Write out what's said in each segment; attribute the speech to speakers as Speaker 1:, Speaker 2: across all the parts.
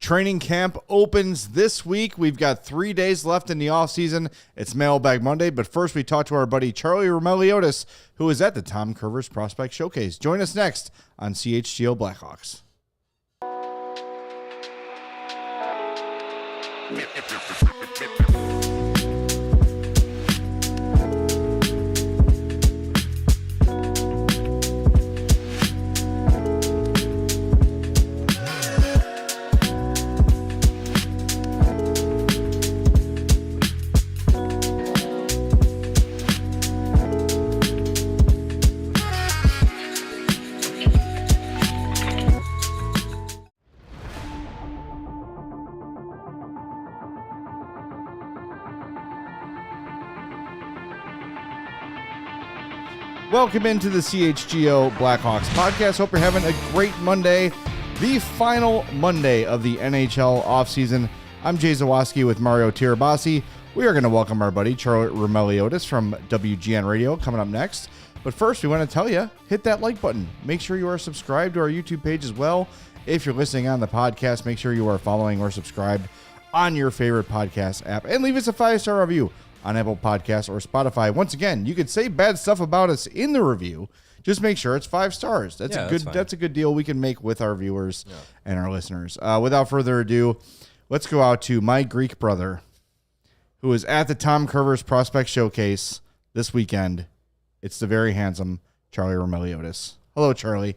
Speaker 1: Training camp opens this week. We've got 3 days left in the offseason. It's Mailbag Monday, but first we talk to our buddy Charlie Roumeliotis, who is at the Tom Kurvers Prospect Showcase. Join us next on CHGO Blackhawks. Welcome into the CHGO Blackhawks podcast. Hope you're having a great Monday, the final Monday of the NHL offseason. I'm Jay Zawoski with Mario Tirabassi. We are going to welcome our buddy Charlie Roumeliotis from WGN Radio coming up next. But first, we want to tell you, hit that like button. Make sure you are subscribed to our YouTube page as well. If you're listening on the podcast, make sure you are following or subscribed on your favorite podcast app. And leave us a 5-star review on Apple Podcasts or Spotify. Once again, you could say bad stuff about us in the review. Just make sure it's 5 stars. That's a good deal we can make with our viewers and our listeners. Without further ado, let's go out to my Greek brother, who is at the Tom Kurvers Prospect Showcase this weekend. It's the very handsome Charlie Roumeliotis. Hello, Charlie.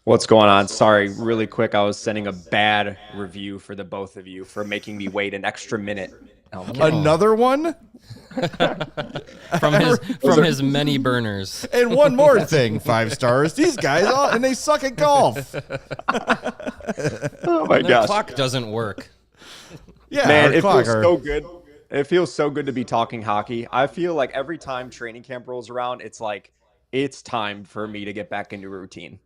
Speaker 2: What's going on? Sorry, really quick. I was sending a bad review for the both of you for making me wait an extra minute.
Speaker 1: Another one?
Speaker 3: from his many burners.
Speaker 1: And one more thing, 5 stars. These guys, and they suck at golf.
Speaker 2: Oh my gosh.
Speaker 3: The clock doesn't work.
Speaker 1: Yeah,
Speaker 2: man, it feels so good. It feels so good to be talking hockey. I feel like every time training camp rolls around, it's like it's time for me to get back into routine.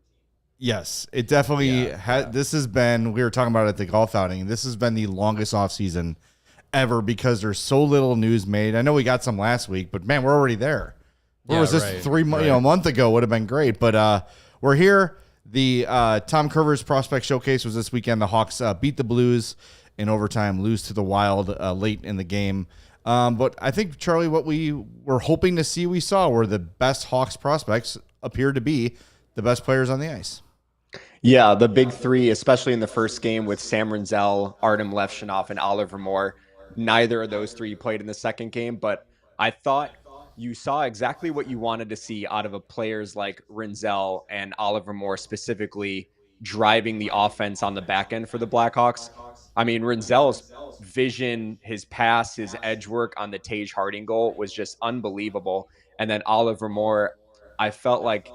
Speaker 1: Yes, it definitely has. This has been, we were talking about it at the golf outing, this has been the longest offseason ever because there's so little news made. I know we got some last week, but man, we're already there. Where was this 3 months, a month ago would have been great, but we're here. The Tom Kurvers Prospect Showcase was this weekend. The Hawks beat the Blues in overtime, lose to the Wild late in the game. But I think, Charlie, what we were hoping to see, we saw were the best Hawks prospects appeared to be the best players on the ice.
Speaker 2: Yeah, the big three, especially in the first game with Sam Rinzel, Artyom Levshunov, and Oliver Moore. Neither of those three played in the second game, but I thought you saw exactly what you wanted to see out of a players like Rinzel and Oliver Moore specifically driving the offense on the back end for the Blackhawks. I mean, Rinzel's vision, his pass, his edge work on the Tage Harding goal was just unbelievable. And then Oliver Moore, I felt like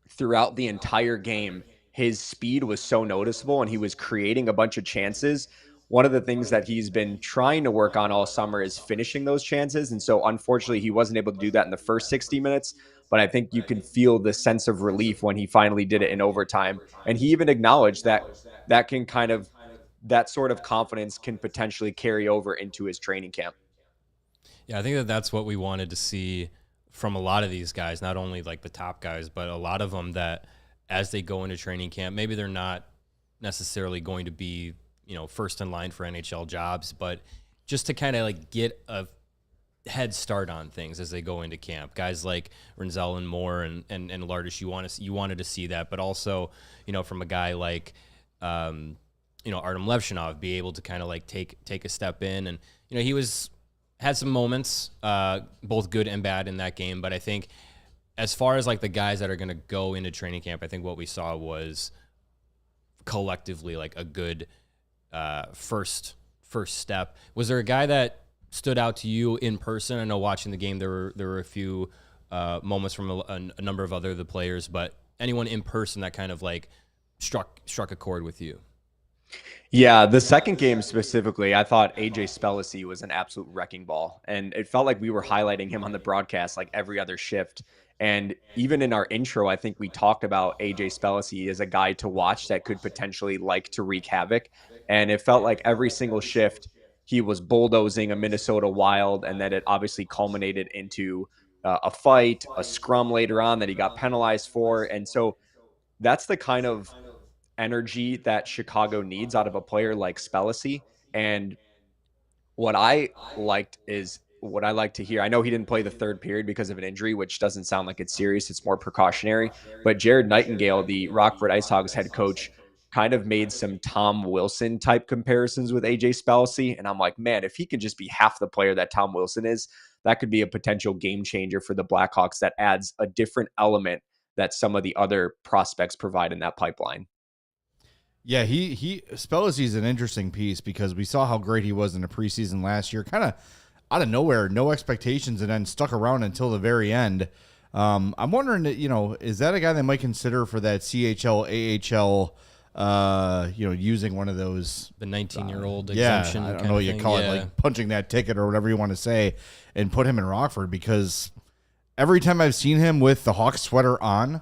Speaker 2: throughout the entire game, his speed was so noticeable and he was creating a bunch of chances. One of the things that he's been trying to work on all summer is finishing those chances. And so unfortunately, he wasn't able to do that in the first 60 minutes. But I think you can feel the sense of relief when he finally did it in overtime. And he even acknowledged that that sort of confidence can potentially carry over into his training camp.
Speaker 3: Yeah, I think that's what we wanted to see from a lot of these guys, not only like the top guys, but a lot of them that as they go into training camp, maybe they're not necessarily going to be, first in line for NHL jobs, but just to kind of like get a head start on things as they go into camp. Guys like Rinzel and Moore and Lardis, you wanted to see that, but also, from a guy like, Artyom Levshunov, be able to kind of like take a step in. And, he had some moments, both good and bad in that game. But I think as far as like the guys that are going to go into training camp, I think what we saw was collectively like a good first step. Was there a guy that stood out to you in person? I know watching the game, there were a few moments from a number of other the players, but anyone in person that kind of like struck a chord with you?
Speaker 2: Yeah, the second game specifically, I thought AJ Spellacy was an absolute wrecking ball. And it felt like we were highlighting him on the broadcast like every other shift. And even in our intro, I think we talked about AJ Spellacy as a guy to watch that could potentially like to wreak havoc. And it felt like every single shift, he was bulldozing a Minnesota Wild, and then it obviously culminated into a fight, a scrum later on that he got penalized for. And so that's the kind of energy that Chicago needs out of a player like Spellacy. And what I like to hear. I know he didn't play the third period because of an injury, which doesn't sound like it's serious. It's more precautionary. But Jared Nightingale, the Rockford Ice Hogs head coach, kind of made some Tom Wilson type comparisons with AJ Spellacy. And I'm like, man, if he could just be half the player that Tom Wilson is, that could be a potential game changer for the Blackhawks that adds a different element that some of the other prospects provide in that pipeline.
Speaker 1: Yeah, Spellacy is an interesting piece because we saw how great he was in the preseason last year, kind of out of nowhere, no expectations, and then stuck around until the very end. I'm wondering that, is that a guy that might consider for that CHL, AHL, using one of those,
Speaker 3: the 19-year-old exemption.
Speaker 1: I don't know what you call it, like punching that ticket or whatever you want to say, and put him in Rockford, because every time I've seen him with the Hawks sweater on,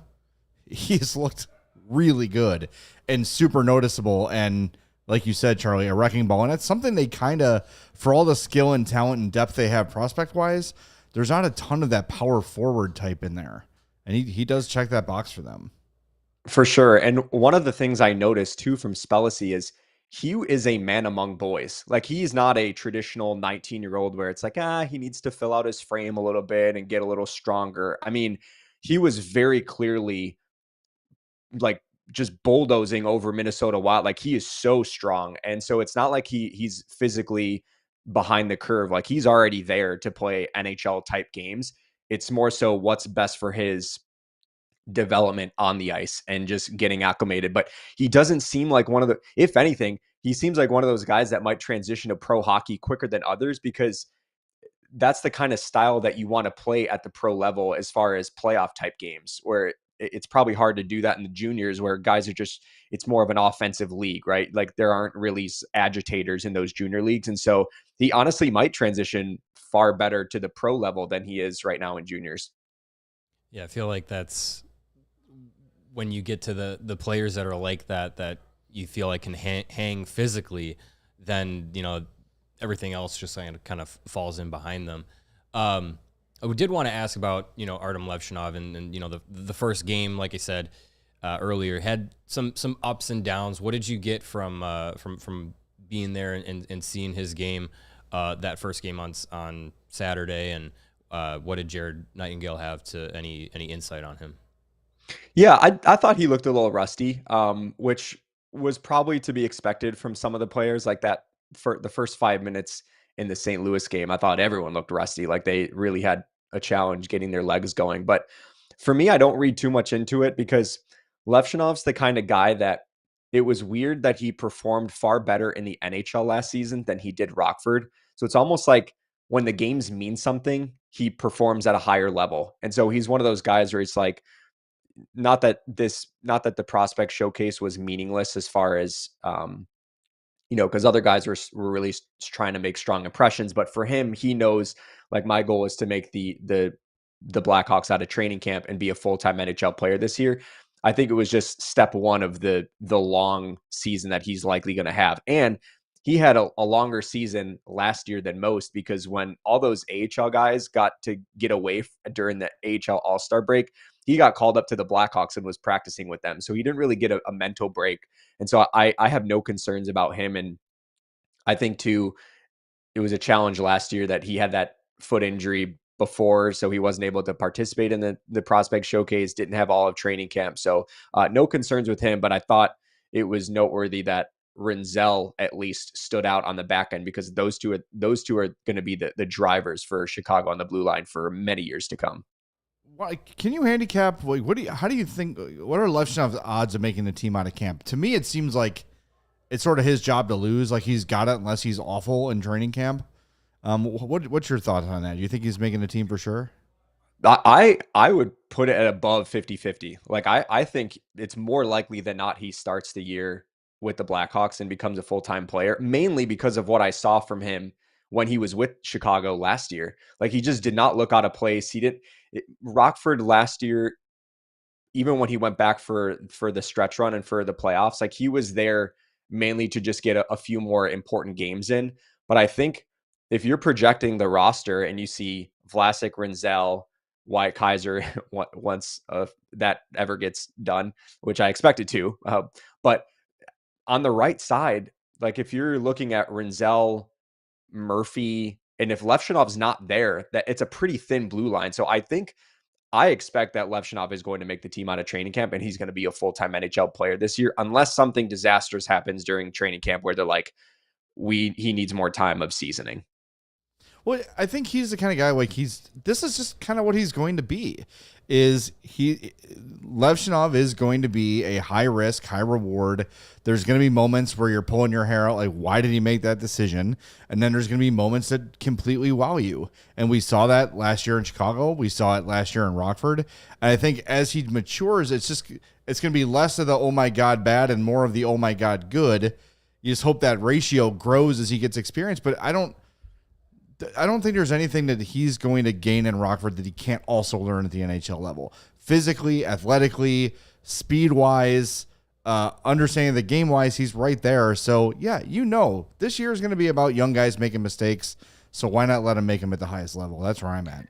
Speaker 1: he's looked really good and super noticeable, and like you said, Charlie, a wrecking ball. And that's something they kind of, for all the skill and talent and depth they have prospect wise, there's not a ton of that power forward type in there, and he does check that box for them
Speaker 2: for sure. And one of the things I noticed too from Spellacy is he is a man among boys. Like, he's not a traditional 19-year-old where it's like, he needs to fill out his frame a little bit and get a little stronger. I mean, he was very clearly like just bulldozing over Minnesota Wild. Like, he is so strong. And so it's not like he's physically behind the curve. Like, he's already there to play NHL type games. It's more so what's best for his development on the ice and just getting acclimated. But he doesn't seem like if anything, he seems like one of those guys that might transition to pro hockey quicker than others, because that's the kind of style that you want to play at the pro level as far as playoff type games, where it's probably hard to do that in the juniors, where guys are it's more of an offensive league, right? Like, there aren't really agitators in those junior leagues. And so he honestly might transition far better to the pro level than he is right now in juniors.
Speaker 3: Yeah, I feel like that's when you get to the players that are like that you feel like can hang physically, then, everything else just kind of falls in behind them. I did want to ask about, Artyom Levshunov and the first game, like I said earlier, had some ups and downs. What did you get from being there and seeing his game, that first game on Saturday, and what did Jared Nightingale have to any insight on him?
Speaker 2: Yeah, I thought he looked a little rusty, which was probably to be expected from some of the players. Like, that for the first 5 minutes in the St. Louis game, I thought everyone looked rusty. Like, they really had a challenge getting their legs going. But for me, I don't read too much into it, because Levshunov's the kind of guy that it was weird that he performed far better in the NHL last season than he did Rockford. So it's almost like when the games mean something, he performs at a higher level. And so he's one of those guys where it's like, not that the prospect showcase was meaningless as far as, because other guys were really trying to make strong impressions. But for him, he knows, like, my goal is to make the Blackhawks out of training camp and be a full-time NHL player this year. I think it was just step one of the long season that he's likely going to have. And he had a longer season last year than most, because when all those AHL guys got to get away during the AHL All-Star break, he got called up to the Blackhawks and was practicing with them. So he didn't really get a mental break. And so I have no concerns about him. And I think too, it was a challenge last year that he had that foot injury before, so he wasn't able to participate in the prospect showcase, didn't have all of training camp. So no concerns with him, but I thought it was noteworthy that Rinzel at least stood out on the back end, because those two are going to be the drivers for Chicago on the blue line for many years to come.
Speaker 1: Can you handicap? How do you think? What are Levshunov's odds of making the team out of camp? To me, it seems like it's sort of his job to lose. Like, he's got it unless he's awful in training camp. What's your thoughts on that? Do you think he's making the team for sure?
Speaker 2: I would put it at above 50-50. Like, I think it's more likely than not he starts the year with the Blackhawks and becomes a full-time player, mainly because of what I saw from him when he was with Chicago last year. Like, he just did not look out of place. Rockford last year, even when he went back for the stretch run and for the playoffs, like, he was there mainly to just get a few more important games in. But I think if you're projecting the roster and you see Vlasic, Rinzel, Wyatt, Kaiser, once that ever gets done, which I expect it to, But on the right side, like if you're looking at Rinzel, Murphy, and if Levshunov's not there, that it's a pretty thin blue line. So I expect that Levshunov is going to make the team out of training camp, and he's going to be a full-time NHL player this year, unless something disastrous happens during training camp where they're like, he needs more time of seasoning.
Speaker 1: Well, I think he's the kind of guy this is just kind of what he's going to be. Levshunov is going to be a high risk, high reward. There's going to be moments where you're pulling your hair out, like, why did he make that decision? And then there's going to be moments that completely wow you. And we saw that last year in Chicago. We saw it last year in Rockford. And I think as he matures, it's going to be less of the, oh my God, bad, and more of the, oh my God, good. You just hope that ratio grows as he gets experience. But I don't think there's anything that he's going to gain in Rockford that he can't also learn at the NHL level. Physically, athletically, speed-wise, understanding the game-wise, he's right there. So, yeah, this year is going to be about young guys making mistakes, so why not let him make them at the highest level? That's where I'm at.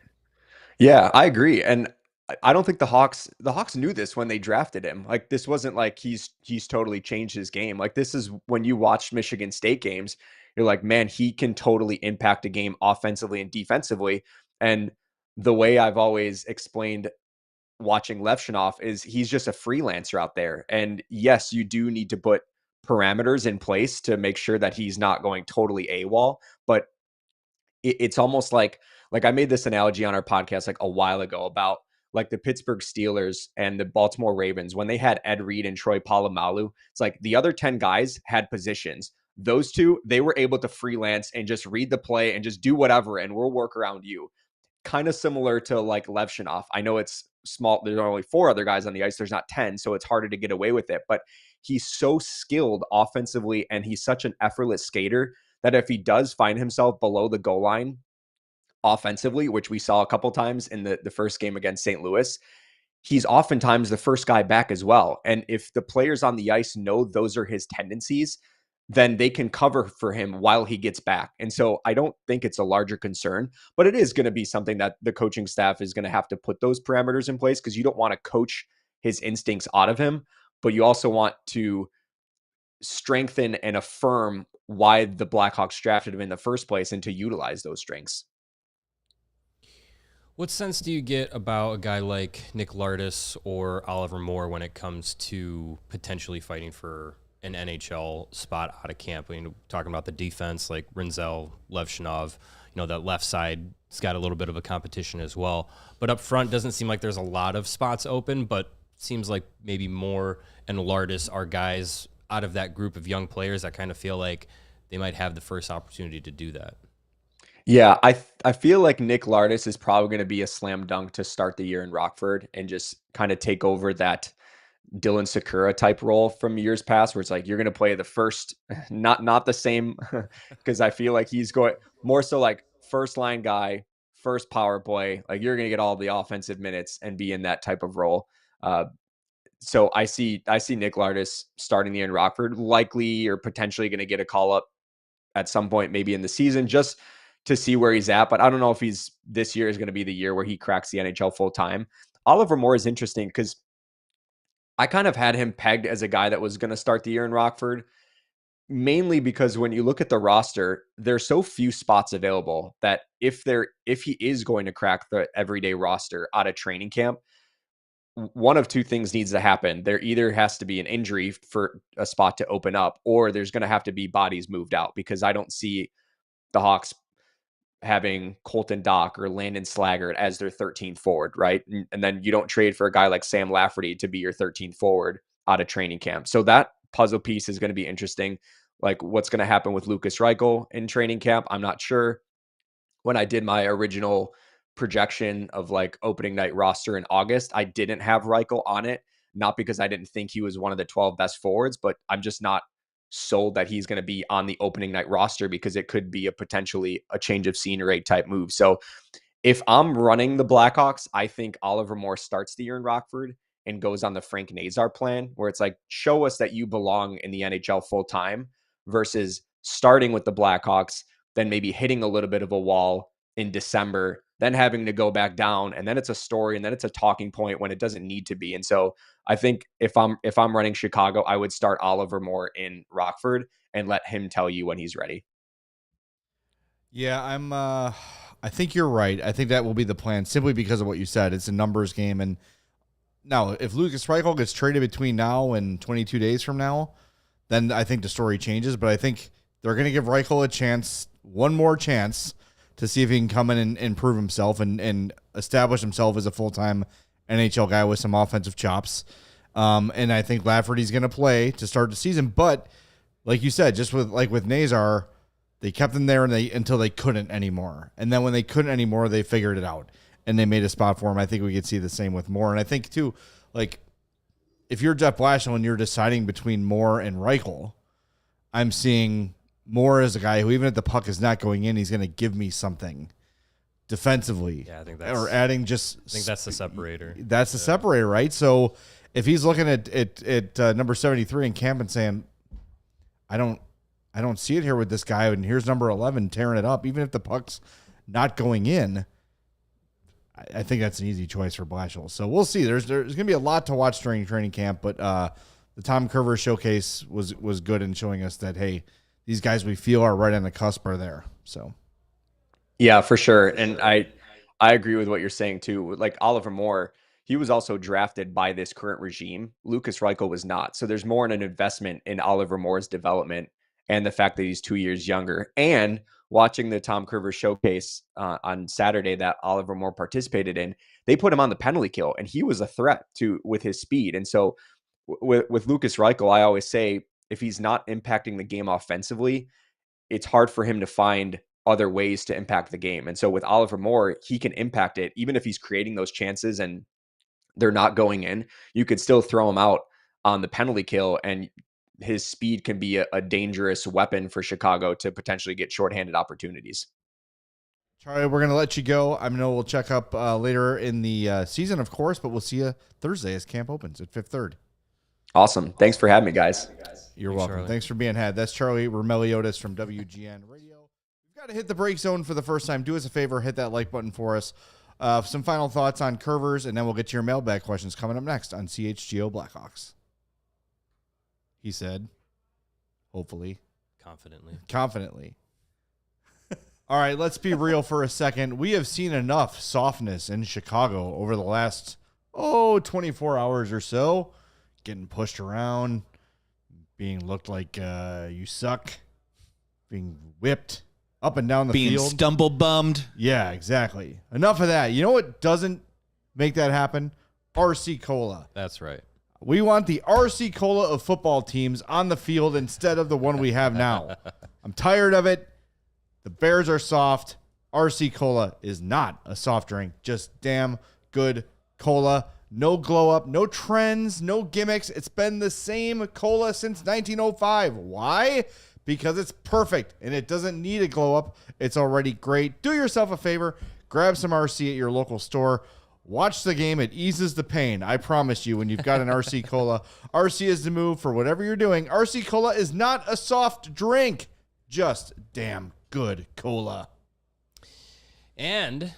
Speaker 2: Yeah, I agree. And I don't think the Hawks knew this when they drafted him. Like, this wasn't like he's totally changed his game. Like, this is when you watch Michigan State games, you're like, man, he can totally impact a game offensively and defensively. And the way I've always explained watching Levshunov is he's just a freelancer out there. And yes, you do need to put parameters in place to make sure that he's not going totally AWOL, but it's almost like I made this analogy on our podcast like a while ago about like the Pittsburgh Steelers and the Baltimore Ravens when they had Ed Reed and Troy Polamalu. It's like the other 10 guys had positions. Those two, they were able to freelance and just read the play and just do whatever, and we'll work around you. Kind of similar to like Levshunov. I know it's small. There's only 4 other guys on the ice. There's not 10, so it's harder to get away with it. But he's so skilled offensively, and he's such an effortless skater that if he does find himself below the goal line offensively, which we saw a couple times in the first game against St. Louis, he's oftentimes the first guy back as well. And if the players on the ice know those are his tendencies, then they can cover for him while he gets back. And so I don't think it's a larger concern, but it is going to be something that the coaching staff is going to have to put those parameters in place, because you don't want to coach his instincts out of him, but you also want to strengthen and affirm why the Blackhawks drafted him in the first place and to utilize those strengths.
Speaker 3: What sense do you get about a guy like Nick Lardis or Oliver Moore when it comes to potentially fighting for an NHL spot out of camp? I mean, talking about the defense, like Rinzel, Levshunov, that left side's got a little bit of a competition as well. But up front, doesn't seem like there's a lot of spots open, but seems like maybe Moore and Lardis are guys out of that group of young players that kind of feel like they might have the first opportunity to do that.
Speaker 2: Yeah, I feel like Nick Lardis is probably going to be a slam dunk to start the year in Rockford and just kind of take over that Dylan Sakura type role from years past, where it's like you're going to play the first, not the same, because I feel like he's going more so like first line guy, first power play. Like you're going to get all the offensive minutes and be in that type of role. So I see Nick Lardis starting the year in Rockford, likely or potentially going to get a call up at some point, maybe in the season, just to see where he's at. But I don't know if this year is going to be the year where he cracks the NHL full time. Oliver Moore is interesting because I kind of had him pegged as a guy that was going to start the year in Rockford, mainly because when you look at the roster, there's so few spots available that if he is going to crack the everyday roster out of training camp, one of two things needs to happen. There either has to be an injury for a spot to open up, or there's going to have to be bodies moved out, because I don't see the Hawks having Colton Dock or Landon Slaggert as their 13th forward, right? And then you don't trade for a guy like Sam Lafferty to be your 13th forward out of training camp. So that puzzle piece is going to be interesting. Like what's going to happen with Lukas Reichel in training camp, I'm not sure. When I did my original projection of like opening night roster in August, I didn't have Reichel on it, not because I didn't think he was one of the 12 best forwards, but I'm just not sold that he's going to be on the opening night roster, because it could be potentially a change of scenery type move. So if I'm running the Blackhawks, I think Oliver Moore starts the year in Rockford and goes on the Frank Nazar plan, where it's like, show us that you belong in the NHL full time, versus starting with the Blackhawks, then maybe hitting a little bit of a wall in December then having to go back down, and then it's a story, and then it's a talking point when it doesn't need to be. And so I think if I'm running Chicago, I would start Oliver Moore in Rockford and let him tell you when he's ready.
Speaker 1: Yeah, I think you're right. I think that will be the plan simply because of what you said. It's a numbers game. And now if Lukas Reichel gets traded between now and 22 days from now, then I think the story changes. But I think they're going to give Reichel a chance, one more chance, to see if he can come in and prove himself and establish himself as a full-time NHL guy with some offensive chops. And I think Lafferty's going to play to start the season. But like you said, just with Nazar, they kept him there until they couldn't anymore. And then when they couldn't anymore, they figured it out and they made a spot for him. I think we could see the same with Moore. And I think too, like, if you're Jeff Blashill and you're deciding between Moore and Reichel, I'm seeing Moore as a guy who, even if the puck is not going in, he's going to give me something defensively.
Speaker 3: Yeah, I think that's,
Speaker 1: or adding
Speaker 3: I think that's the separator.
Speaker 1: That's the separator, right? So if he's looking at number 73 in camp and saying, I don't see it here with this guy, and here's number 11 tearing it up, even if the puck's not going in, I think that's an easy choice for Blashill. So we'll see. There's going to be a lot to watch during training camp, but the Tom Kurvers Showcase was good in showing us that, hey, these guys we feel are right on the cusp are there. So,
Speaker 2: yeah, for sure. And I agree with what you're saying too. Like Oliver Moore, he was also drafted by this current regime. Lukas Reichel was not. So there's more in an investment in Oliver Moore's development and the fact that he's 2 years younger. And watching the Tom Kurvers Showcase on Saturday that Oliver Moore participated in, they put him on the penalty kill, and he was a threat with his speed. And so with Lukas Reichel, I always say, if he's not impacting the game offensively, it's hard for him to find other ways to impact the game. And so with Oliver Moore, he can impact it. Even if he's creating those chances and they're not going in, you could still throw him out on the penalty kill, and his speed can be a dangerous weapon for Chicago to potentially get shorthanded opportunities.
Speaker 1: Charlie, we're going to let you go. I know we'll check up later in the season, of course, but we'll see you Thursday as camp opens at Fifth Third.
Speaker 2: Awesome. Thanks for having me, guys.
Speaker 1: You're welcome.
Speaker 3: Charlie.
Speaker 1: Thanks for being had. That's Charlie Roumeliotis from WGN Radio. We've got to hit the break zone for the first time. Do us a favor, hit that like button for us. Some final thoughts on Kurvers, and then we'll get to your mailbag questions coming up next on CHGO Blackhawks. He said, hopefully. Confidently. All right, let's be real for a second. We have seen enough softness in Chicago over the last, 24 hours or so. Getting pushed around, being looked like you suck, being whipped up and down the field.
Speaker 4: Being stumble bummed.
Speaker 1: Yeah, exactly. Enough of that. You know what doesn't make that happen? RC Cola.
Speaker 3: That's right.
Speaker 1: We want the RC Cola of football teams on the field instead of the one we have now. I'm tired of it. The Bears are soft. RC Cola is not a soft drink. Just damn good cola. No glow up, no trends, no gimmicks. It's been the same cola since 1905. Why? Because it's perfect and it doesn't need a glow up. It's already great. Do yourself a favor. Grab some RC at your local store. Watch the game. It eases the pain. I promise you, when you've got an RC Cola, RC is the move for whatever you're doing. RC Cola is not a soft drink. Just damn good cola.
Speaker 3: And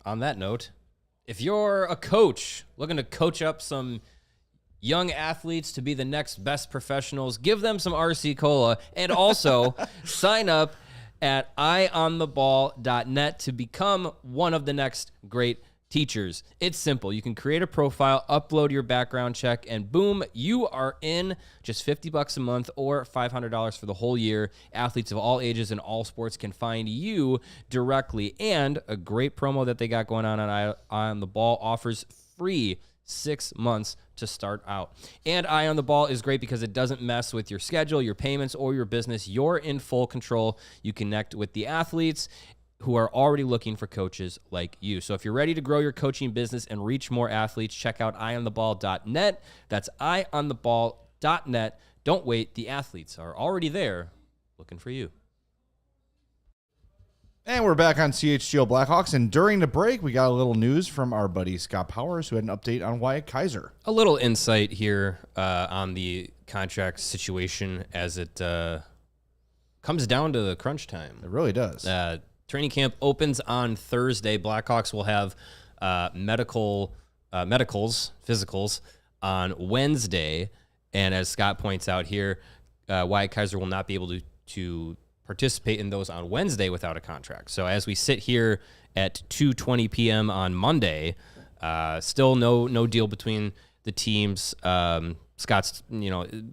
Speaker 3: on that note, if you're a coach looking to coach up some young athletes to be the next best professionals, give them some RC Cola, and also sign up at eyeontheball.net to become one of the next great teachers. It's simple. You can create a profile, upload your background check, and boom, you are in. Just $50 a month or $500 for the whole year. Athletes of all ages and all sports can find you directly. And a great promo that they got going on Eye on the Ball offers free 6 months to start out. And Eye on the Ball is great because it doesn't mess with your schedule, your payments, or your business. You're in full control. You connect with the athletes who are already looking for coaches like you. So if you're ready to grow your coaching business and reach more athletes, check out eyeontheball.net. That's eyeontheball.net. Don't wait. The athletes are already there looking for you.
Speaker 1: And we're back on CHGO Blackhawks. And during the break, we got a little news from our buddy Scott Powers, who had an update on Wyatt Kaiser.
Speaker 3: A little insight here on the contract situation as it comes down to the crunch time.
Speaker 1: It really does.
Speaker 3: Training camp opens on Thursday. Blackhawks will have physicals on Wednesday. And as Scott points out here, Wyatt Kaiser will not be able to participate in those on Wednesday without a contract. So as we sit here at 2:20 p.m. on Monday, still no deal between the teams. Scott's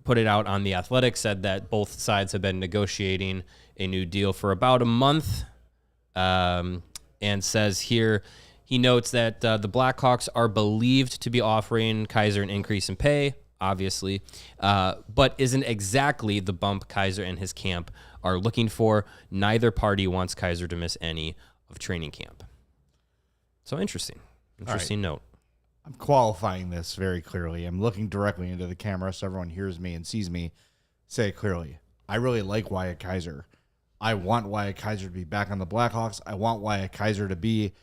Speaker 3: put it out on The Athletic, said that both sides have been negotiating a new deal for about a month, and says here he notes that the Blackhawks are believed to be offering Kaiser an increase in pay, obviously, but isn't exactly the bump Kaiser and his camp are looking for. Neither party wants Kaiser to miss any of training camp. So interesting note.
Speaker 1: I'm qualifying this very clearly. I'm looking directly into the camera so everyone hears me and sees me say it clearly. I really like Wyatt Kaiser. I want Wyatt Kaiser to be back on the Blackhawks. I want Wyatt Kaiser to be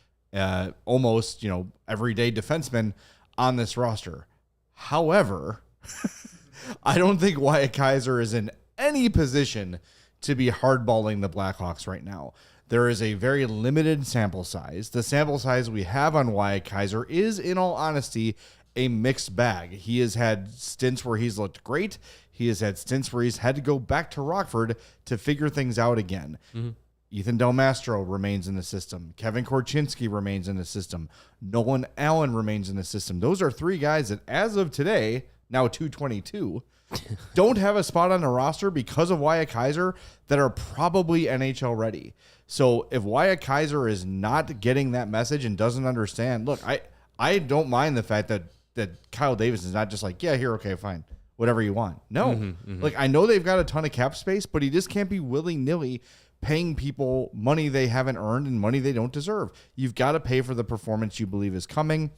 Speaker 1: almost, everyday defenseman on this roster. However, I don't think Wyatt Kaiser is in any position to be hardballing the Blackhawks right now. There is a very limited sample size. The sample size we have on Wyatt Kaiser is, in all honesty, a mixed bag. He has had stints where he's looked great. He has had stints where he's had to go back to Rockford to figure things out again. Mm-hmm. Ethan Del Mastro remains in the system. Kevin Korchinski remains in the system. Nolan Allen remains in the system. Those are three guys that, as of today, now 222, don't have a spot on the roster because of Wyatt Kaiser that are probably NHL ready. So if Wyatt Kaiser is not getting that message and doesn't understand, look, I don't mind the fact that Kyle Davidson is not just like, yeah, here, okay, fine, whatever you want. No, like I know they've got a ton of cap space, but he just can't be willy-nilly paying people money they haven't earned and money they don't deserve. You've got to pay for the performance you believe is coming.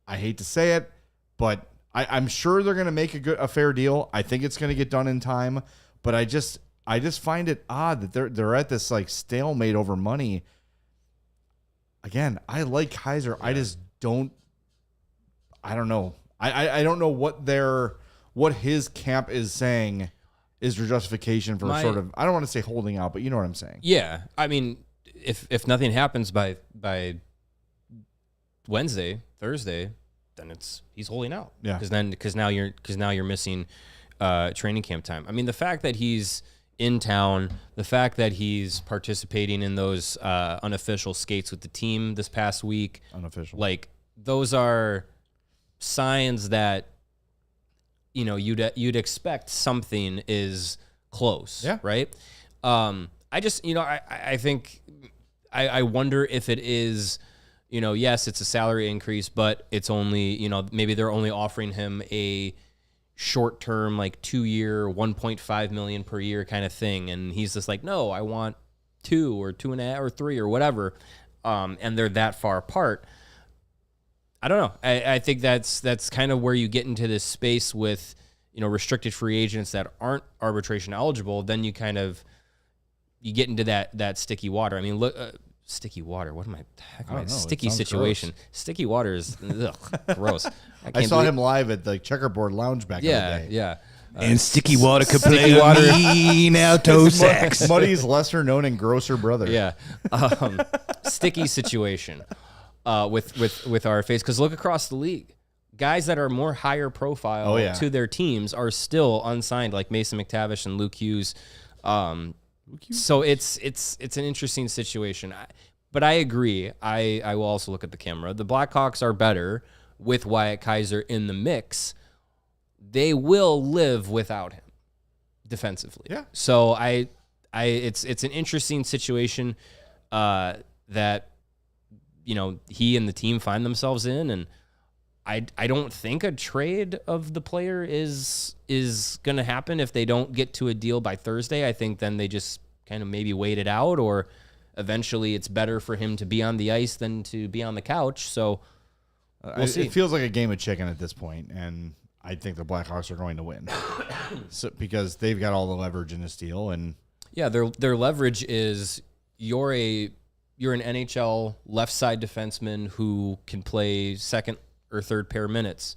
Speaker 1: I hate to say it, but I'm sure they're going to make a fair deal. I think it's going to get done in time, but I just find it odd that they're at this like stalemate over money. Again, I like Kaiser. Yeah. I just don't. I don't know. I don't know what his camp is saying is their justification for sort of. I don't want to say holding out, but you know what I'm saying.
Speaker 3: Yeah, I mean, if nothing happens by Wednesday, Thursday, then he's holding out. Yeah, because now you're missing training camp time. I mean, the fact that he's in town, the fact that he's participating in those unofficial skates with the team this past week,
Speaker 1: unofficial, like
Speaker 3: those are signs that you'd expect something is close. Yeah, right. I just I think I wonder if it is. Yes, it's a salary increase, but it's only, maybe they're only offering him a short-term, like 2-year, $1.5 million per year kind of thing. And he's just like, no, I want 2 or 2.5 or 3 or whatever. And they're that far apart. I don't know. I think that's kind of where you get into this space with, restricted free agents that aren't arbitration eligible. Then you get into that sticky water. I mean, look, sticky water. What am I? Sticky situation. Gross. Sticky water is gross.
Speaker 1: I saw him live at the Checkerboard Lounge back in the day.
Speaker 3: Yeah.
Speaker 4: And sticky water could play mean alto sax.
Speaker 1: Muddy's lesser known and grosser brother.
Speaker 3: Yeah. Sticky situation with our face. Because look across the league. Guys that are more higher profile to their teams are still unsigned, like Mason McTavish and Luke Hughes. So it's an interesting situation, but I agree. I will also look at the camera. The Blackhawks are better with Wyatt Kaiser in the mix. They will live without him defensively. Yeah. So it's an interesting situation that he and the team find themselves in, and I don't think a trade of the player is going to happen if they don't get to a deal by Thursday. I think then they just kind of maybe wait it out, or eventually it's better for him to be on the ice than to be on the couch. So we'll see.
Speaker 1: It feels like a game of chicken at this point, and I think the Blackhawks are going to win because they've got all the leverage in this deal. And
Speaker 3: yeah, their leverage is you're an NHL left side defenseman who can play second or third pair minutes.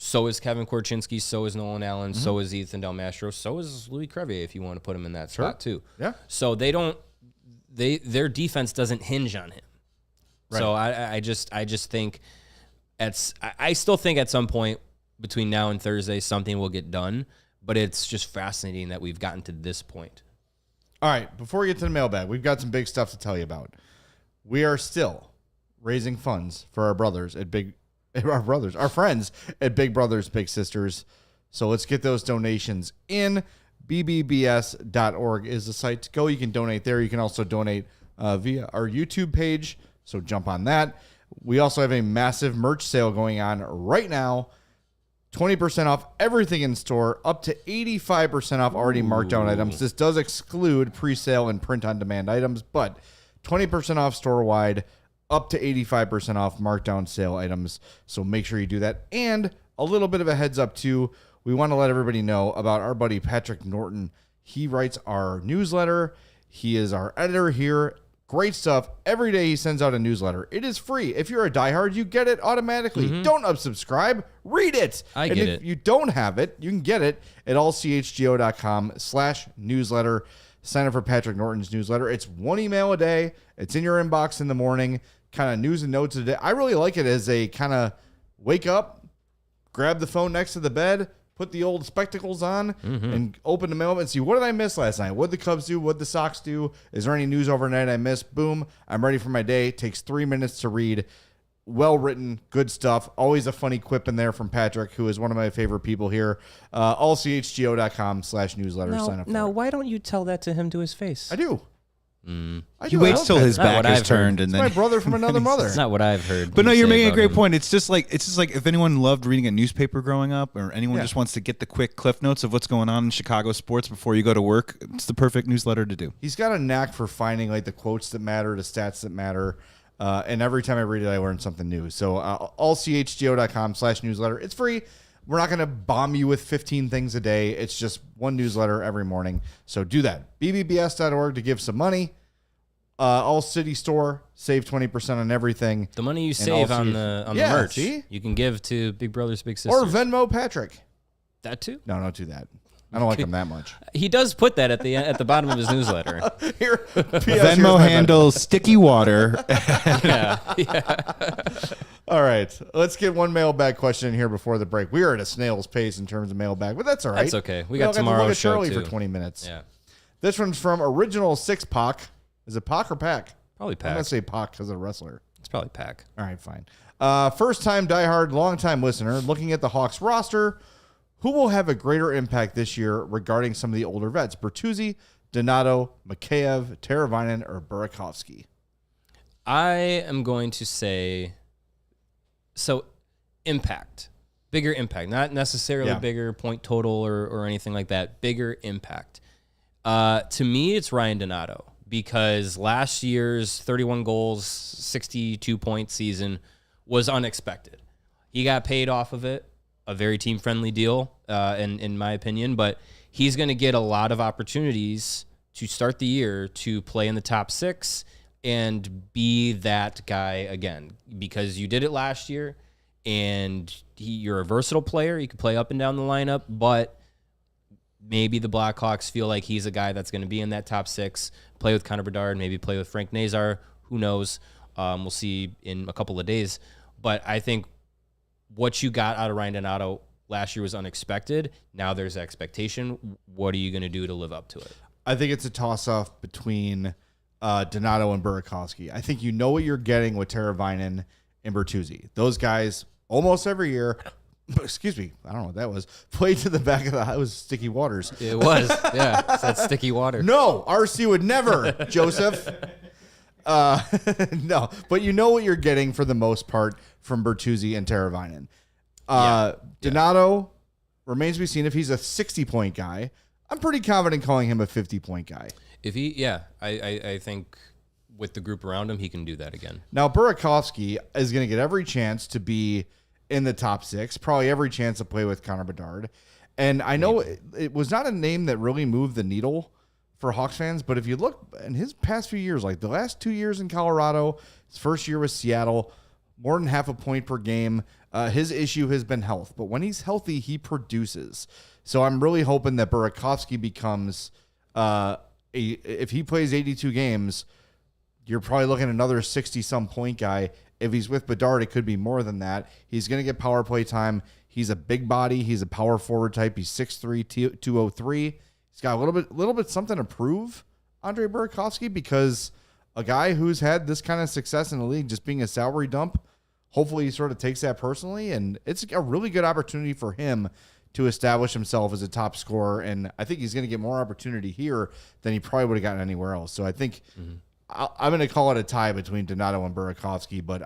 Speaker 3: So is Kevin Korchinski, so is Nolan Allen, so is Ethan Del Mastro, so is Louis Crevier if you want to put him in that spot too.
Speaker 1: Yeah.
Speaker 3: So their defense doesn't hinge on him.
Speaker 1: Right.
Speaker 3: So I just think I still think at some point between now and Thursday something will get done, but it's just fascinating that we've gotten to this point.
Speaker 1: All right, before we get to the mailbag, we've got some big stuff to tell you about. We are still raising funds for our friends at Big Brothers Big Sisters. So let's get those donations in. bbbs.org is the site to go. You can donate there. You can also donate via our YouTube page. So jump on that. We also have a massive merch sale going on right now. 20% off everything in store, up to 85% off already marked down items. This does exclude pre-sale and print-on-demand items, but 20% off store-wide, up to 85% off markdown sale items. So make sure you do that. And a little bit of a heads up, too. We want to let everybody know about our buddy Patrick Norton. He writes our newsletter. He is our editor here. Great stuff. Every day he sends out a newsletter. It is free. If you're a diehard, you get it automatically. Mm-hmm. Don't unsubscribe. Read it. If you don't have it, you can get it at allchgo.com/newsletter. Sign up for Patrick Norton's newsletter. It's one email a day. It's in your inbox in the morning. Kind of news and notes of the day. I really like it as a kind of wake up, grab the phone next to the bed, put the old spectacles on, and open the mail and see, what did I miss last night? What did the Cubs do? What did the Sox do? Is there any news overnight I missed? Boom. I'm ready for my day. It takes 3 minutes to read. Well-written, good stuff. Always a funny quip in there from Patrick, who is one of my favorite people here. allchgo.com/newsletter. Sign up.
Speaker 5: Now, why don't you tell that to him to his face?
Speaker 1: I do.
Speaker 4: He waits till his back is turned, and then
Speaker 1: my brother from another mother.
Speaker 3: That's not what I've heard.
Speaker 4: But no, you're making a great point. It's just like if anyone loved reading a newspaper growing up, or anyone just wants to get the quick cliff notes of what's going on in Chicago sports before you go to work, it's the perfect newsletter to do.
Speaker 1: He's got a knack for finding like the quotes that matter, the stats that matter, and every time I read it, I learn something new. So allchgo.com/newsletter. It's free. We're not going to bomb you with 15 things a day. It's just one newsletter every morning. So do that. bbbs.org to give some money. All City Store, save 20% on everything.
Speaker 3: The money you save on the merch,
Speaker 1: see?
Speaker 3: You can give to Big Brothers Big Sisters.
Speaker 1: Or Venmo Patrick.
Speaker 3: That too?
Speaker 1: No, don't do that. I don't like him that much.
Speaker 3: He does put that at the bottom of his newsletter.
Speaker 1: Here,
Speaker 4: Venmo handle sticky water.
Speaker 3: yeah.
Speaker 1: All right, let's get one mailbag question in here before the break. We are at a snail's pace in terms of mailbag, but that's all right.
Speaker 3: That's okay. We got tomorrow's show
Speaker 1: Charlie
Speaker 3: too.
Speaker 1: for 20 minutes.
Speaker 3: Yeah.
Speaker 1: This one's from Original Six Pac. Is it Pac or Pac?
Speaker 3: Probably Pac.
Speaker 1: I'm going to say Pac because of the wrestler.
Speaker 3: It's probably Pac.
Speaker 1: All right, fine. First-time diehard, long-time listener, looking at the Hawks roster, who will have a greater impact this year regarding some of the older vets? Bertuzzi, Donato, Mikheyev, Teravainen, or Burakovsky?
Speaker 3: I am going to say, impact. Bigger impact. Not necessarily bigger point total or anything like that. Bigger impact. To me, it's Ryan Donato, because last year's 31 goals, 62-point season was unexpected. He got paid off of it, a very team-friendly deal, in my opinion, but he's going to get a lot of opportunities to start the year to play in the top six and be that guy again, because you did it last year, and you're a versatile player. You can play up and down the lineup, but maybe the Blackhawks feel like he's a guy that's going to be in that top six, play with Connor Bedard, maybe play with Frank Nazar. Who knows? We'll see in a couple of days. But I think what you got out of Ryan Donato last year was unexpected. Now there's expectation. What are you going to do to live up to it?
Speaker 1: I think it's a toss-off between Donato and Burakovsky. I think you know what you're getting with Teravainen and Bertuzzi. Those guys, almost every year, excuse me, I don't know what that was, played to the back of the house. It was Sticky Waters.
Speaker 3: It was, yeah. It's that sticky water.
Speaker 1: No, RC would never, Joseph. No, but you know what you're getting for the most part from Bertuzzi and Teravainen. Donato remains to be seen if he's a 60-point guy. I'm pretty confident calling him a 50-point guy.
Speaker 3: If he, I think with the group around him, he can do that again.
Speaker 1: Now, Burakovsky is going to get every chance to be in the top six, probably every chance to play with Connor Bedard. And I know it was not a name that really moved the needle for Hawks fans, but if you look in his past few years, like the last 2 years in Colorado, his first year with Seattle, more than half a point per game. His issue has been health, but when he's healthy, he produces. So I'm really hoping that Burakovsky becomes, if he plays 82 games, you're probably looking at another 60-some point guy. If he's with Bedard, it could be more than that. He's going to get power play time. He's a big body. He's a power forward type. He's 6'3", 203. He's got a little bit something to prove, Andre Burakovsky, because a guy who's had this kind of success in the league just being a salary dump, hopefully he sort of takes that personally, and it's a really good opportunity for him to establish himself as a top scorer, and I think he's going to get more opportunity here than he probably would have gotten anywhere else. So I think I'm going to call it a tie between Donato and Burakovsky, but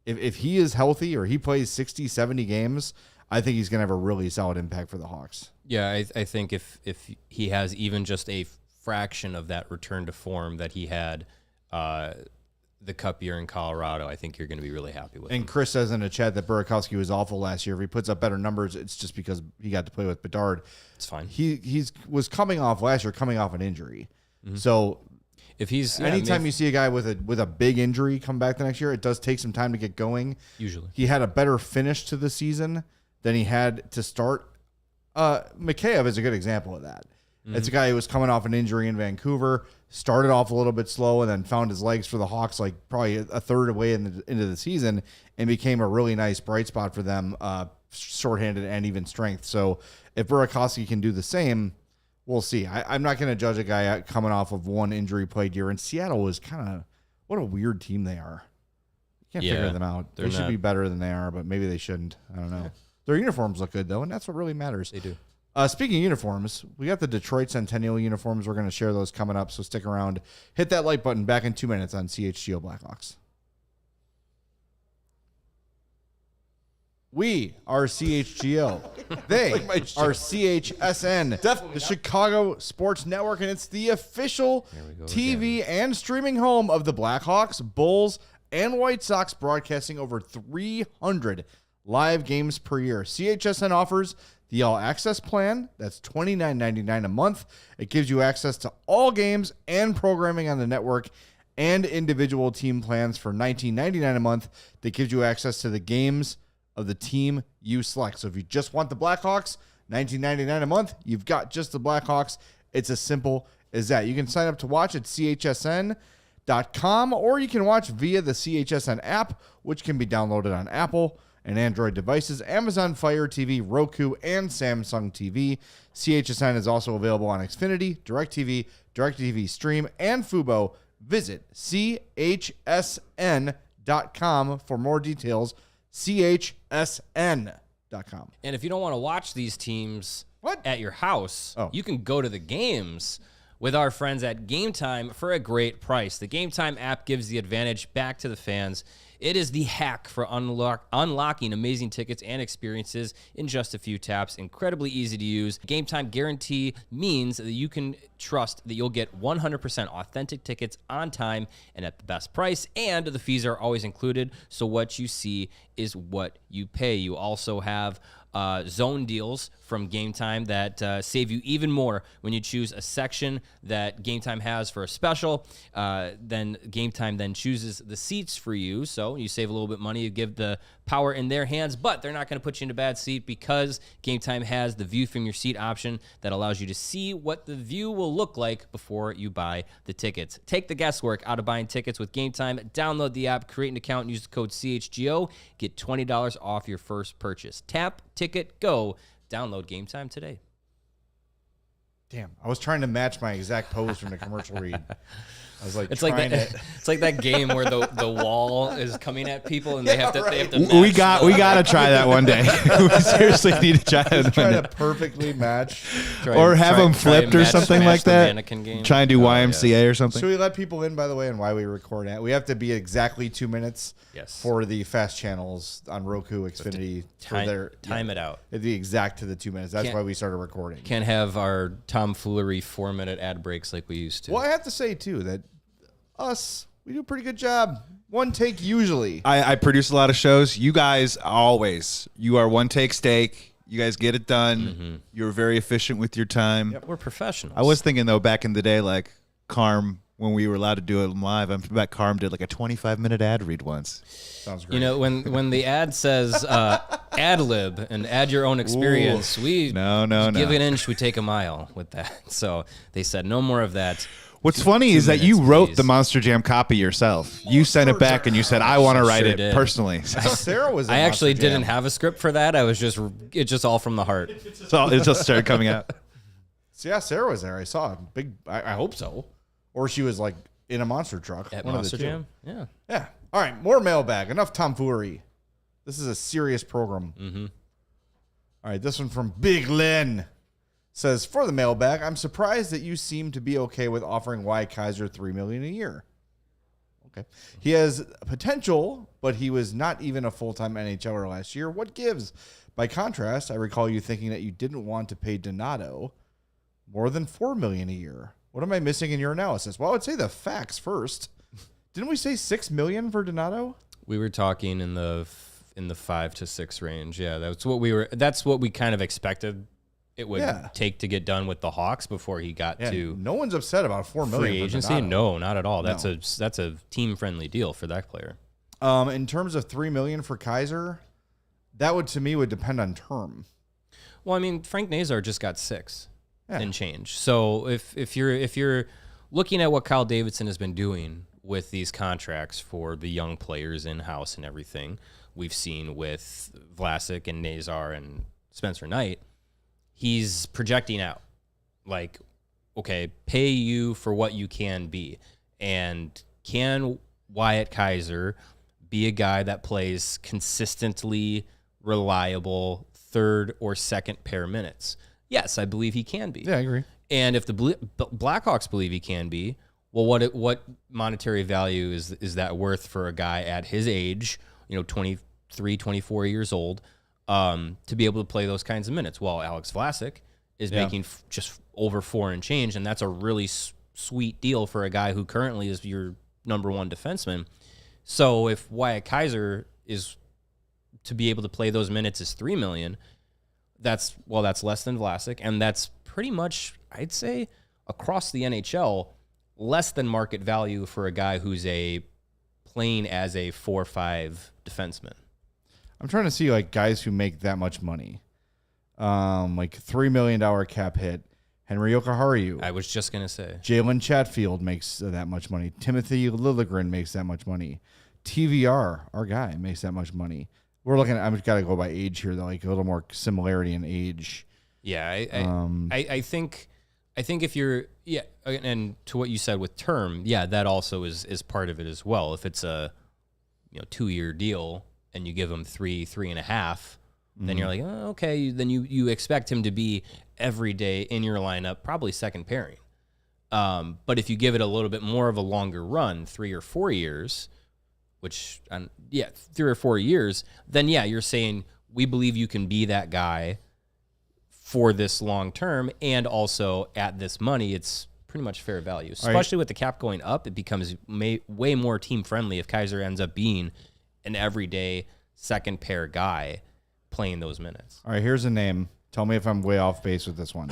Speaker 1: if he is healthy or he plays 60, 70 games, I think he's going to have a really solid impact for the Hawks.
Speaker 3: Yeah, I think if he has even just a fraction of that return to form that he had the Cup year in Colorado, I think you're going to be really happy with him.
Speaker 1: And Chris says in the chat that Burakovsky was awful last year. If he puts up better numbers, it's just because he got to play with Bedard.
Speaker 3: It's fine.
Speaker 1: He was coming off last year, coming off an injury. So
Speaker 3: if he's
Speaker 1: anytime you see a guy with a big injury come back the next year, it does take some time to get going.
Speaker 3: Usually.
Speaker 1: He had a better finish to the season than he had to start. Mikheyev is a good example of that. It's a guy who was coming off an injury in Vancouver, started off a little bit slow, and then found his legs for the Hawks like probably a third away into the season and became a really nice bright spot for them, shorthanded and even strength. So if Burakovsky can do the same, we'll see. I'm not going to judge a guy coming off of one injury-played year. And Seattle was kind of – what a weird team they are. You can't figure them out. They should be better than they are, but maybe they shouldn't. I don't know. Yeah. Their uniforms look good, though, and that's what really matters.
Speaker 3: They do.
Speaker 1: Speaking of uniforms, we got the Detroit Centennial uniforms. We're going to share those coming up, so stick around. Hit that like button. Back in 2 minutes on CHGO Blackhawks. We are CHGO. They are CHSN, the Chicago Sports Network, and it's the official TV and streaming home of the Blackhawks, Bulls, and White Sox, broadcasting over 300 live games per year. CHSN offers the All Access plan. That's $29.99 a month. It gives you access to all games and programming on the network, and individual team plans for $19.99 a month that gives you access to the games of the team you select. So if you just want the Blackhawks, $19.99 a month, you've got just the Blackhawks. It's as simple as that. You can sign up to watch at chsn.com, or you can watch via the CHSN app, which can be downloaded on Apple and Android devices, Amazon Fire TV, Roku, and Samsung TV. CHSN is also available on Xfinity, DirecTV, DirecTV Stream, and Fubo. Visit chsn.com for more details. chsn.com.
Speaker 3: And if you don't want to watch these teams at your house, you can go to the games with our friends at Game Time for a great price. The Game Time app gives the advantage back to the fans. It is the hack for unlocking amazing tickets and experiences in just a few taps. Incredibly easy to use. Game Time guarantee means that you can trust that you'll get 100% authentic tickets on time and at the best price, and the fees are always included, so what you see is what you pay. You also have zone deals from Game Time that save you even more when you choose a section that Game Time has for a special. Then Game Time then chooses the seats for you, so you save a little bit money. You give the power in their hands, but they're not going to put you in a bad seat because Game Time has the view from your seat option that allows you to see what the view will look like before you buy the tickets. Take the guesswork out of buying tickets with Game Time. Download the app, create an account, and use the code CHGO. Get $20 off your first purchase. Tap, ticket, go. Download Game Time today.
Speaker 1: Damn, I was trying to match my exact pose from the commercial read. I was like,
Speaker 3: it's like that game where the wall is coming at people and they have to.
Speaker 4: We gotta try that one day. We seriously need to try that.
Speaker 1: Try to perfectly match,
Speaker 4: or have them flipped or something like that. Try and do YMCA or something.
Speaker 1: Should we let people in, by the way, and why we record it? We have to be exactly 2 minutes.
Speaker 3: Yes. For
Speaker 1: the fast channels on Roku, Xfinity,
Speaker 3: time it out.
Speaker 1: It'd be exact to the 2 minutes. That's why we started recording.
Speaker 3: Can't have our tomfoolery 4-minute ad breaks like we used to.
Speaker 1: Well, I have to say too that we do a pretty good job. One take usually.
Speaker 4: I produce a lot of shows. You guys you are one take steak. You guys get it done. You're very efficient with your time.
Speaker 3: Yep. We're professionals.
Speaker 4: I was thinking though, back in the day, like Carm when we were allowed to do it live. I bet Carm did like a 25-minute ad read once.
Speaker 1: Sounds great.
Speaker 3: You know, when the ad says ad lib and add your own experience, we give an inch, we take a mile with that. So they said no more of that.
Speaker 4: What's funny is that you wrote the Monster Jam copy yourself. You sent it back and you said, I want to write it personally.
Speaker 1: Sarah was.
Speaker 3: I actually didn't have a script for that. It's just all from the heart.
Speaker 4: So it just started coming out.
Speaker 1: So yeah, Sarah was there. I saw a big. I hope so, or she was like in a monster truck
Speaker 3: At
Speaker 1: one
Speaker 3: Monster
Speaker 1: of the two.
Speaker 3: Jam. Yeah.
Speaker 1: Yeah. All right, more mailbag. Enough tomfoolery. This is a serious program.
Speaker 3: Mm-hmm.
Speaker 1: All right, this one from Big Len says, for the mailbag, I'm surprised that you seem to be okay with offering Wyatt Kaiser $3 million a year. Okay. He has potential, but he was not even a full-time NHLer last year. What gives? By contrast, I recall you thinking that you didn't want to pay Donato more than $4 million a year. What am I missing in your analysis? Well, I would say the facts first. Didn't we say $6 million for Donato?
Speaker 3: We were talking in the 5 to 6 range. Yeah, that's what we kind of expected it would take to get done with the Hawks before he got to.
Speaker 1: No one's upset about $4 million
Speaker 3: free agency. No, not at all. That's a team friendly deal for that player.
Speaker 1: In terms of $3 million for Kaiser, that would to me would depend on term.
Speaker 3: Well, I mean, Frank Nazar just got 6 and change. So if you're looking at what Kyle Davidson has been doing with these contracts for the young players in house and everything we've seen with Vlasic and Nazar and Spencer Knight, he's projecting out like, okay, pay you for what you can be. And can Wyatt Kaiser be a guy that plays consistently reliable third or second pair minutes? Yes, I believe he can be.
Speaker 1: Yeah, I agree.
Speaker 3: And if the Blackhawks believe he can be, well, what monetary value is that worth for a guy at his age, 23, 24 years old, to be able to play those kinds of minutes? Well, Alex Vlasic is making just over 4 and change, and that's a really sweet deal for a guy who currently is your number one defenseman. So if Wyatt Kaiser is to be able to play those minutes is $3 million, that's less than Vlasic, and that's pretty much, I'd say, across the NHL, less than market value for a guy who's playing as a 4-5 defenseman.
Speaker 1: I'm trying to see like guys who make that much money, like $3 million cap hit. Henry Jokiharju.
Speaker 3: I was just gonna say
Speaker 1: Jalen Chatfield makes that much money. Timothy Liljegren makes that much money. TVR, our guy, makes that much money. We're looking at. I've got to go by age here, though, like a little more similarity in age.
Speaker 3: Yeah, I think if you're and to what you said with term, that also is part of it as well. If it's a 2-year deal and you give him 3.5, then you're like, oh, okay. Then you expect him to be every day in your lineup, probably second pairing. But if you give it a little bit more of a longer run, 3 or 4 years, which 3 or 4 years, then you're saying we believe you can be that guy for this long term, and also at this money, it's pretty much fair value. Especially with the cap going up, it becomes way more team friendly if Kaiser ends up being an everyday second pair guy playing those minutes.
Speaker 1: All right, here's a name. Tell me if I'm way off base with this one.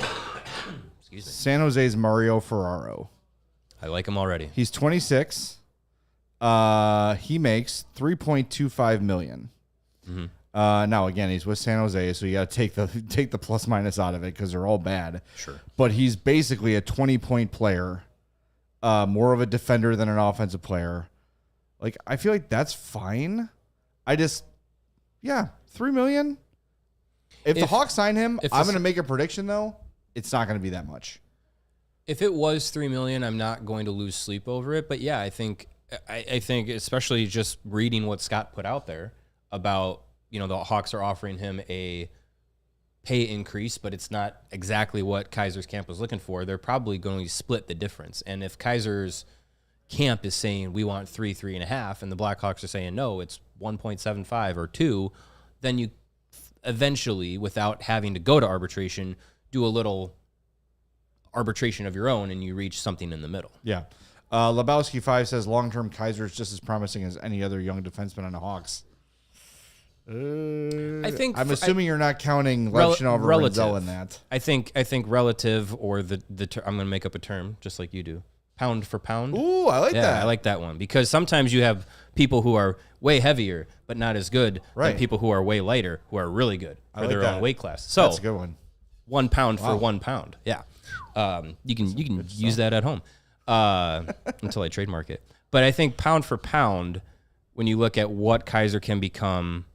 Speaker 3: Excuse me.
Speaker 1: San Jose's Mario Ferraro.
Speaker 3: I like him already.
Speaker 1: He's 26. He makes $3.25 million.
Speaker 3: Mm-hmm.
Speaker 1: Now again, he's with San Jose, so you got to take the plus minus out of it because they're all bad.
Speaker 3: Sure.
Speaker 1: But he's basically a 20-point player, more of a defender than an offensive player. Like, I feel like that's fine. $3 million. If the Hawks sign him, I'm going to make a prediction though. It's not going to be that much.
Speaker 3: If it was $3 million, I'm not going to lose sleep over it. But I think especially just reading what Scott put out there about, the Hawks are offering him a pay increase, but it's not exactly what Kaiser's camp was looking for. They're probably going to split the difference. And if Kaiser's camp is saying we want 3.5, and the Blackhawks are saying no, it's 1.75 or 2, then you eventually, without having to go to arbitration, do a little arbitration of your own, and you reach something in the middle.
Speaker 1: Yeah. Lebowski 5 says long-term Kaiser is just as promising as any other young defenseman on the Hawks. I'm assuming you're not counting Levshunov or Renzel in that.
Speaker 3: I think relative, or I'm going to make up a term just like you do. pound for pound.
Speaker 1: Ooh, I like that.
Speaker 3: I like that one because sometimes you have people who are way heavier but not as good than people who are way lighter who are really good for their own weight class. So
Speaker 1: that's a good one.
Speaker 3: 1 pound for 1 pound. Yeah. You can use that at home until I trademark it. But I think pound for pound, when you look at what Kaiser can become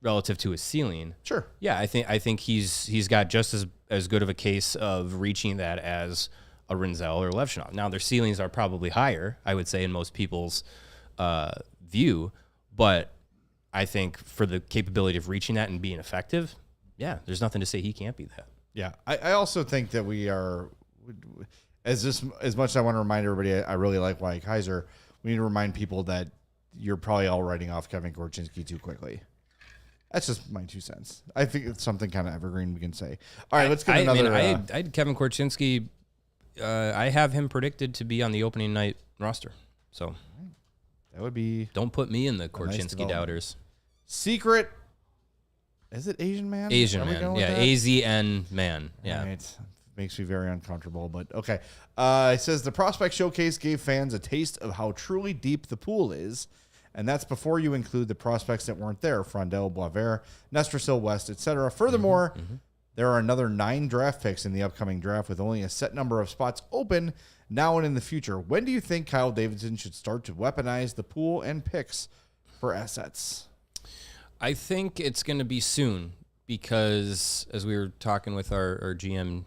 Speaker 3: relative to his ceiling,
Speaker 1: sure.
Speaker 3: Yeah, I think he's got just as good of a case of reaching that as a Rinzel or Levshunov. Now their ceilings are probably higher, I would say, in most people's view, but I think for the capability of reaching that and being effective, yeah, there's nothing to say he can't be that.
Speaker 1: Yeah, I also think that we are, as much as I want to remind everybody, I really like Wyatt Kaiser. We need to remind people that you're probably all writing off Kevin Korchinski too quickly. That's just my 2 cents. I think it's something kind of evergreen we can say. All right, let's get another.
Speaker 3: I had Kevin Korchinski. I have him predicted to be on the opening night roster. So
Speaker 1: that would be.
Speaker 3: Don't put me in the Korchinski
Speaker 1: nice
Speaker 3: doubters. Secret.
Speaker 1: Is it Asian man?
Speaker 3: Asian man. Yeah, AZN man. Yeah.
Speaker 1: All right. Makes me very uncomfortable, but okay. It says the Prospect Showcase gave fans a taste of how truly deep the pool is, and that's before you include the prospects that weren't there: Frondel, Boisvert, Nestrasil West, etc. Furthermore, there are another 9 draft picks in the upcoming draft with only a set number of spots open now and in the future. When do you think Kyle Davidson should start to weaponize the pool and picks for assets?
Speaker 3: I think it's going to be soon because, as we were talking with our GM,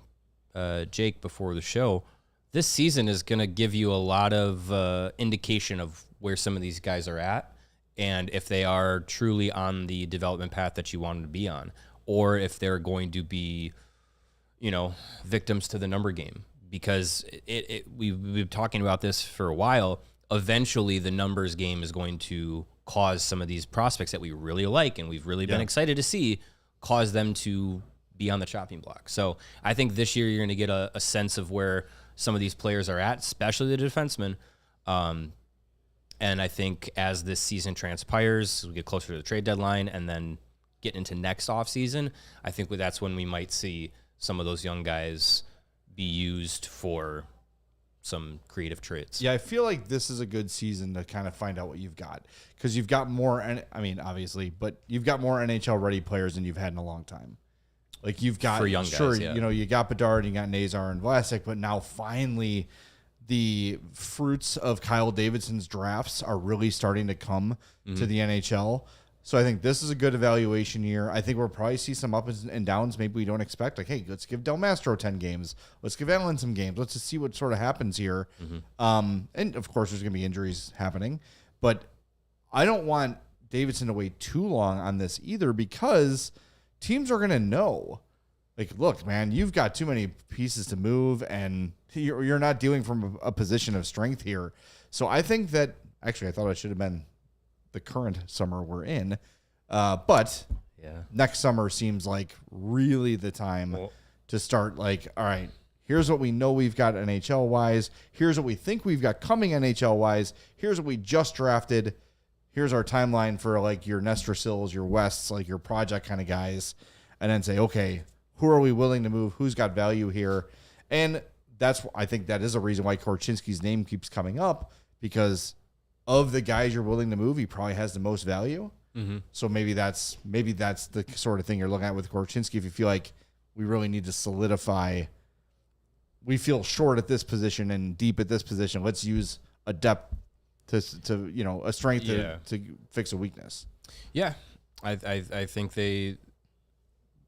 Speaker 3: Jake, before the show, this season is going to give you a lot of indication of where some of these guys are at and if they are truly on the development path that you want them to be on, or if they're going to be, victims to the number game. Because we've been talking about this for a while. Eventually, the numbers game is going to cause some of these prospects that we really like and we've really been excited to see, cause them to be on the chopping block. So I think this year you're going to get a sense of where some of these players are at, especially the defensemen. And I think as this season transpires, we get closer to the trade deadline and then get into next offseason, I think that's when we might see some of those young guys be used for some creative trades.
Speaker 1: Yeah, I feel like this is a good season to kind of find out what you've got, because you've got more, obviously, but you've got more NHL ready players than you've had in a long time. Like you've got,
Speaker 3: for young guys, yeah.
Speaker 1: You got Bedard, you got Nazar and Vlasic, but now finally the fruits of Kyle Davidson's drafts are really starting to come to the NHL. So I think this is a good evaluation year. I think we'll probably see some ups and downs maybe we don't expect. Like, hey, let's give Del Mastro 10 games. Let's give Allen some games. Let's just see what sort of happens here. And, of course, there's going to be injuries happening. But I don't want Davidson to wait too long on this either, because teams are going to know. Like, look, man, you've got too many pieces to move, and you're not dealing from a position of strength here. So I think that – actually, I thought it should have been – the current summer we're in, but next summer seems like really the time to start. Like, all right, here's what we know we've got NHL wise. Here's what we think we've got coming NHL wise. Here's what we just drafted. Here's our timeline for like your Nestrasils, your Wests, like your project kind of guys, and then say, okay, who are we willing to move? Who's got value here? And I think that is a reason why Korchinski's name keeps coming up, because of the guys you're willing to move, he probably has the most value. So maybe that's the sort of thing you're looking at with Korchinski. If you feel like we really need to solidify, we feel short at this position and deep at this position, let's use a depth to a strength to fix a weakness. Yeah,
Speaker 3: I think they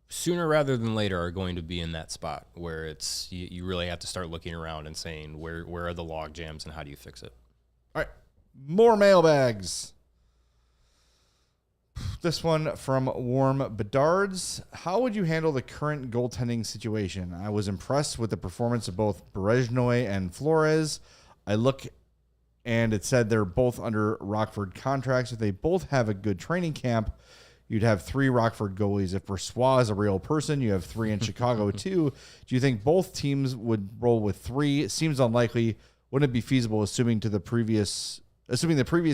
Speaker 3: sooner rather than later are going to be in that spot where it's you really have to start looking around and saying where are the log jams and how do you fix it.
Speaker 1: All right. More mailbags. This one from Warm Bedards. How would you handle the current goaltending situation? I was impressed with the performance of both Berezhnoi and Flores. I look and it said they're both under Rockford contracts. If they both have a good training camp, you'd have 3 Rockford goalies. If Brossoit is a real person, you have 3 in Chicago too. Do you think both teams would roll with 3? It seems unlikely. Wouldn't it be feasible, assuming the previous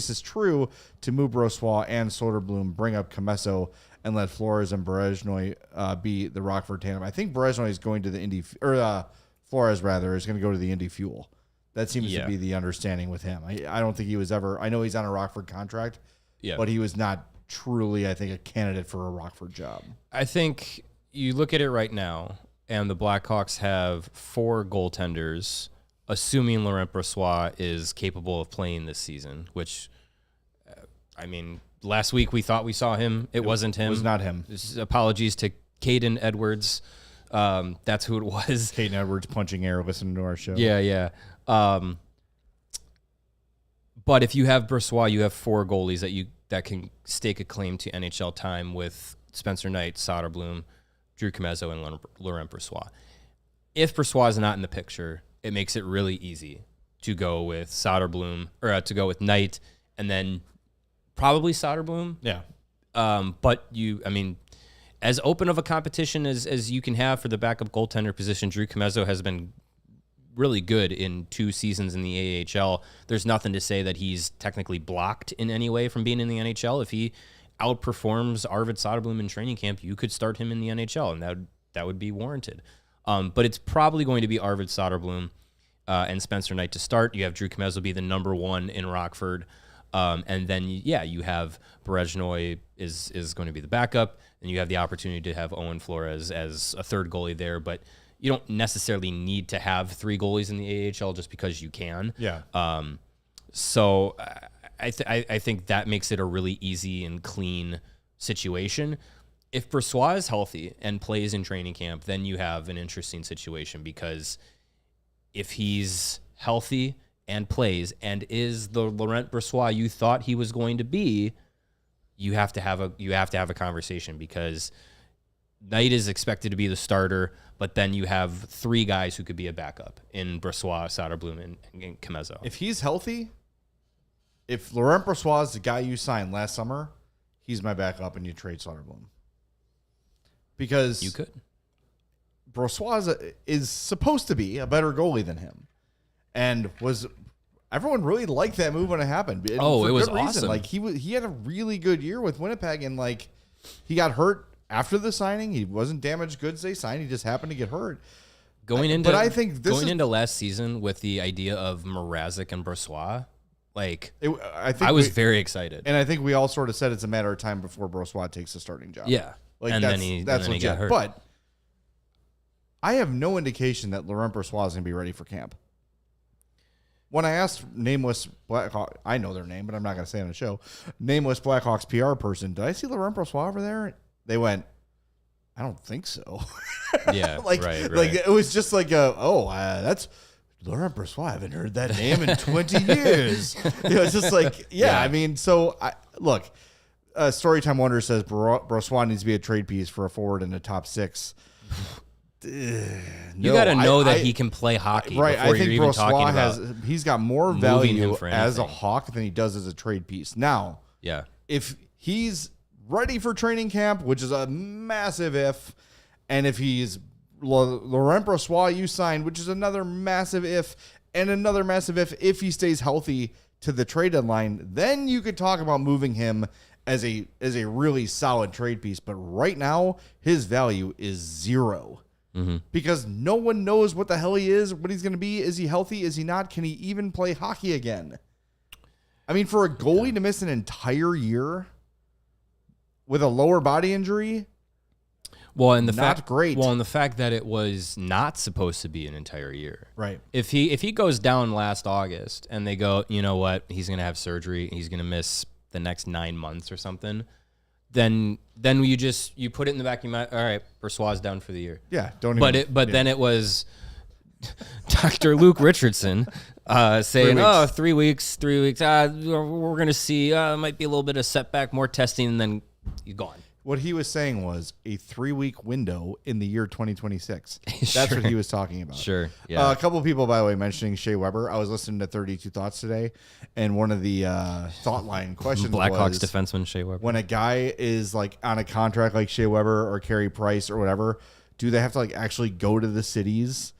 Speaker 1: is true, to move Brossoit and Soderblom, bring up Comesso, and let Flores and Berezhnoi be the Rockford tandem? I think Berezhnoi is going to the Indy, or Flores rather is going to go to the Indy Fuel. That seems to be the understanding with him. I don't think he was ever. I know he's on a Rockford contract, but he was not truly, I think, a candidate for a Rockford job.
Speaker 3: I think you look at it right now, and the Blackhawks have 4 goaltenders, assuming Laurent Brossoit is capable of playing this season, which, I mean, last week we thought we saw him. It wasn't him.
Speaker 1: It was not him.
Speaker 3: Apologies to Caden Edwards. That's who it was.
Speaker 1: Caden Edwards punching air listening to our show.
Speaker 3: Yeah. But if you have Brossoit, you have 4 goalies that can stake a claim to NHL time with Spencer Knight, Soderblom, Drew Comezzo, and Laurent Brossoit. If Brossoit is not in the picture, it makes it really easy to go with Soderblom, or to go with Knight, and then probably Soderblom.
Speaker 1: Yeah.
Speaker 3: But as open of a competition as you can have for the backup goaltender position, Drew Comezzo has been really good in 2 seasons in the AHL. There's nothing to say that he's technically blocked in any way from being in the NHL. If he outperforms Arvid Soderblom in training camp, you could start him in the NHL, and that would be warranted. But it's probably going to be Arvid Soderblom and Spencer Knight to start. You have Drew Comezzo be the number 1 in Rockford. And then, you have Berezhnoy is going to be the backup, and you have the opportunity to have Owen Flores as a third goalie there. But you don't necessarily need to have 3 goalies in the AHL just because you can.
Speaker 1: Yeah.
Speaker 3: So I think that makes it a really easy and clean situation. If Brossoit is healthy and plays in training camp, then you have an interesting situation, because if he's healthy and plays and is the Laurent Brossoit you thought he was going to be, you have to have a conversation, because Knight is expected to be the starter, but then you have 3 guys who could be a backup in Brossoit, Soderblom, and Comezzo.
Speaker 1: If he's healthy, if Laurent Brossoit is the guy you signed last summer, he's my backup, and you trade Soderblom. Because
Speaker 3: you could.
Speaker 1: Brossoit is supposed to be a better goalie than him. And everyone really liked that move when it happened.
Speaker 3: It was awesome.
Speaker 1: Like he had a really good year with Winnipeg, and like he got hurt after the signing. He wasn't damaged goods they signed. He just happened to get hurt.
Speaker 3: Going into last season with the idea of Mrazek and Brossoit, I was very excited.
Speaker 1: And I think we all sort of said it's a matter of time before Brossoit takes the starting job.
Speaker 3: Yeah. Then he got hurt.
Speaker 1: But I have no indication that Laurent Brossoit is going to be ready for camp. When I asked nameless Blackhawks, I know their name, but I'm not going to say it on the show, nameless Blackhawks PR person, did I see Laurent Brossoit over there? They went, I don't think so.
Speaker 3: Yeah,
Speaker 1: right. Like it was just like, that's Laurent Brossoit. I haven't heard that name in 20 years. It's just like, yeah. I mean, so look, Storytime Wonder says Brossoit needs to be a trade piece for a forward in the top 6.
Speaker 3: You got to know that he can play hockey, right?
Speaker 1: I think
Speaker 3: you're even talking about
Speaker 1: he's got more value as a Hawk than he does as a trade piece. Now, if he's ready for training camp, which is a massive if, and if he's Laurent Brossoit you signed, which is another massive if, and another massive if he stays healthy to the trade deadline, then you could talk about moving him as a really solid trade piece. But right now, his value is 0. Because no one knows what the hell he is, what he's going to be. Is he healthy? Is he not? Can he even play hockey again? I mean, for a goalie to miss an entire year with a lower body injury,
Speaker 3: and the fact that it was not supposed to be an entire year.
Speaker 1: Right.
Speaker 3: If he goes down last August and they go, you know what, he's going to have surgery, he's going to miss the next 9 months or something, then you put it in the back of your mind. All right, Brossoit's down for the year.
Speaker 1: Yeah,
Speaker 3: then it was Dr. Luke Richardson saying, 3 weeks. We're going to see. It might be a little bit of setback, more testing, and then he's gone.
Speaker 1: What he was saying was a 3-week window in the year 2026. That's what he was talking about.
Speaker 3: Sure. Yeah.
Speaker 1: A couple of people, by the way, mentioning Shea Weber. I was listening to 32 Thoughts today, and one of the thought line questions
Speaker 3: Blackhawks defenseman Shea Weber.
Speaker 1: When a guy is like on a contract like Shea Weber or Carey Price or whatever, do they have to like actually go to the cities?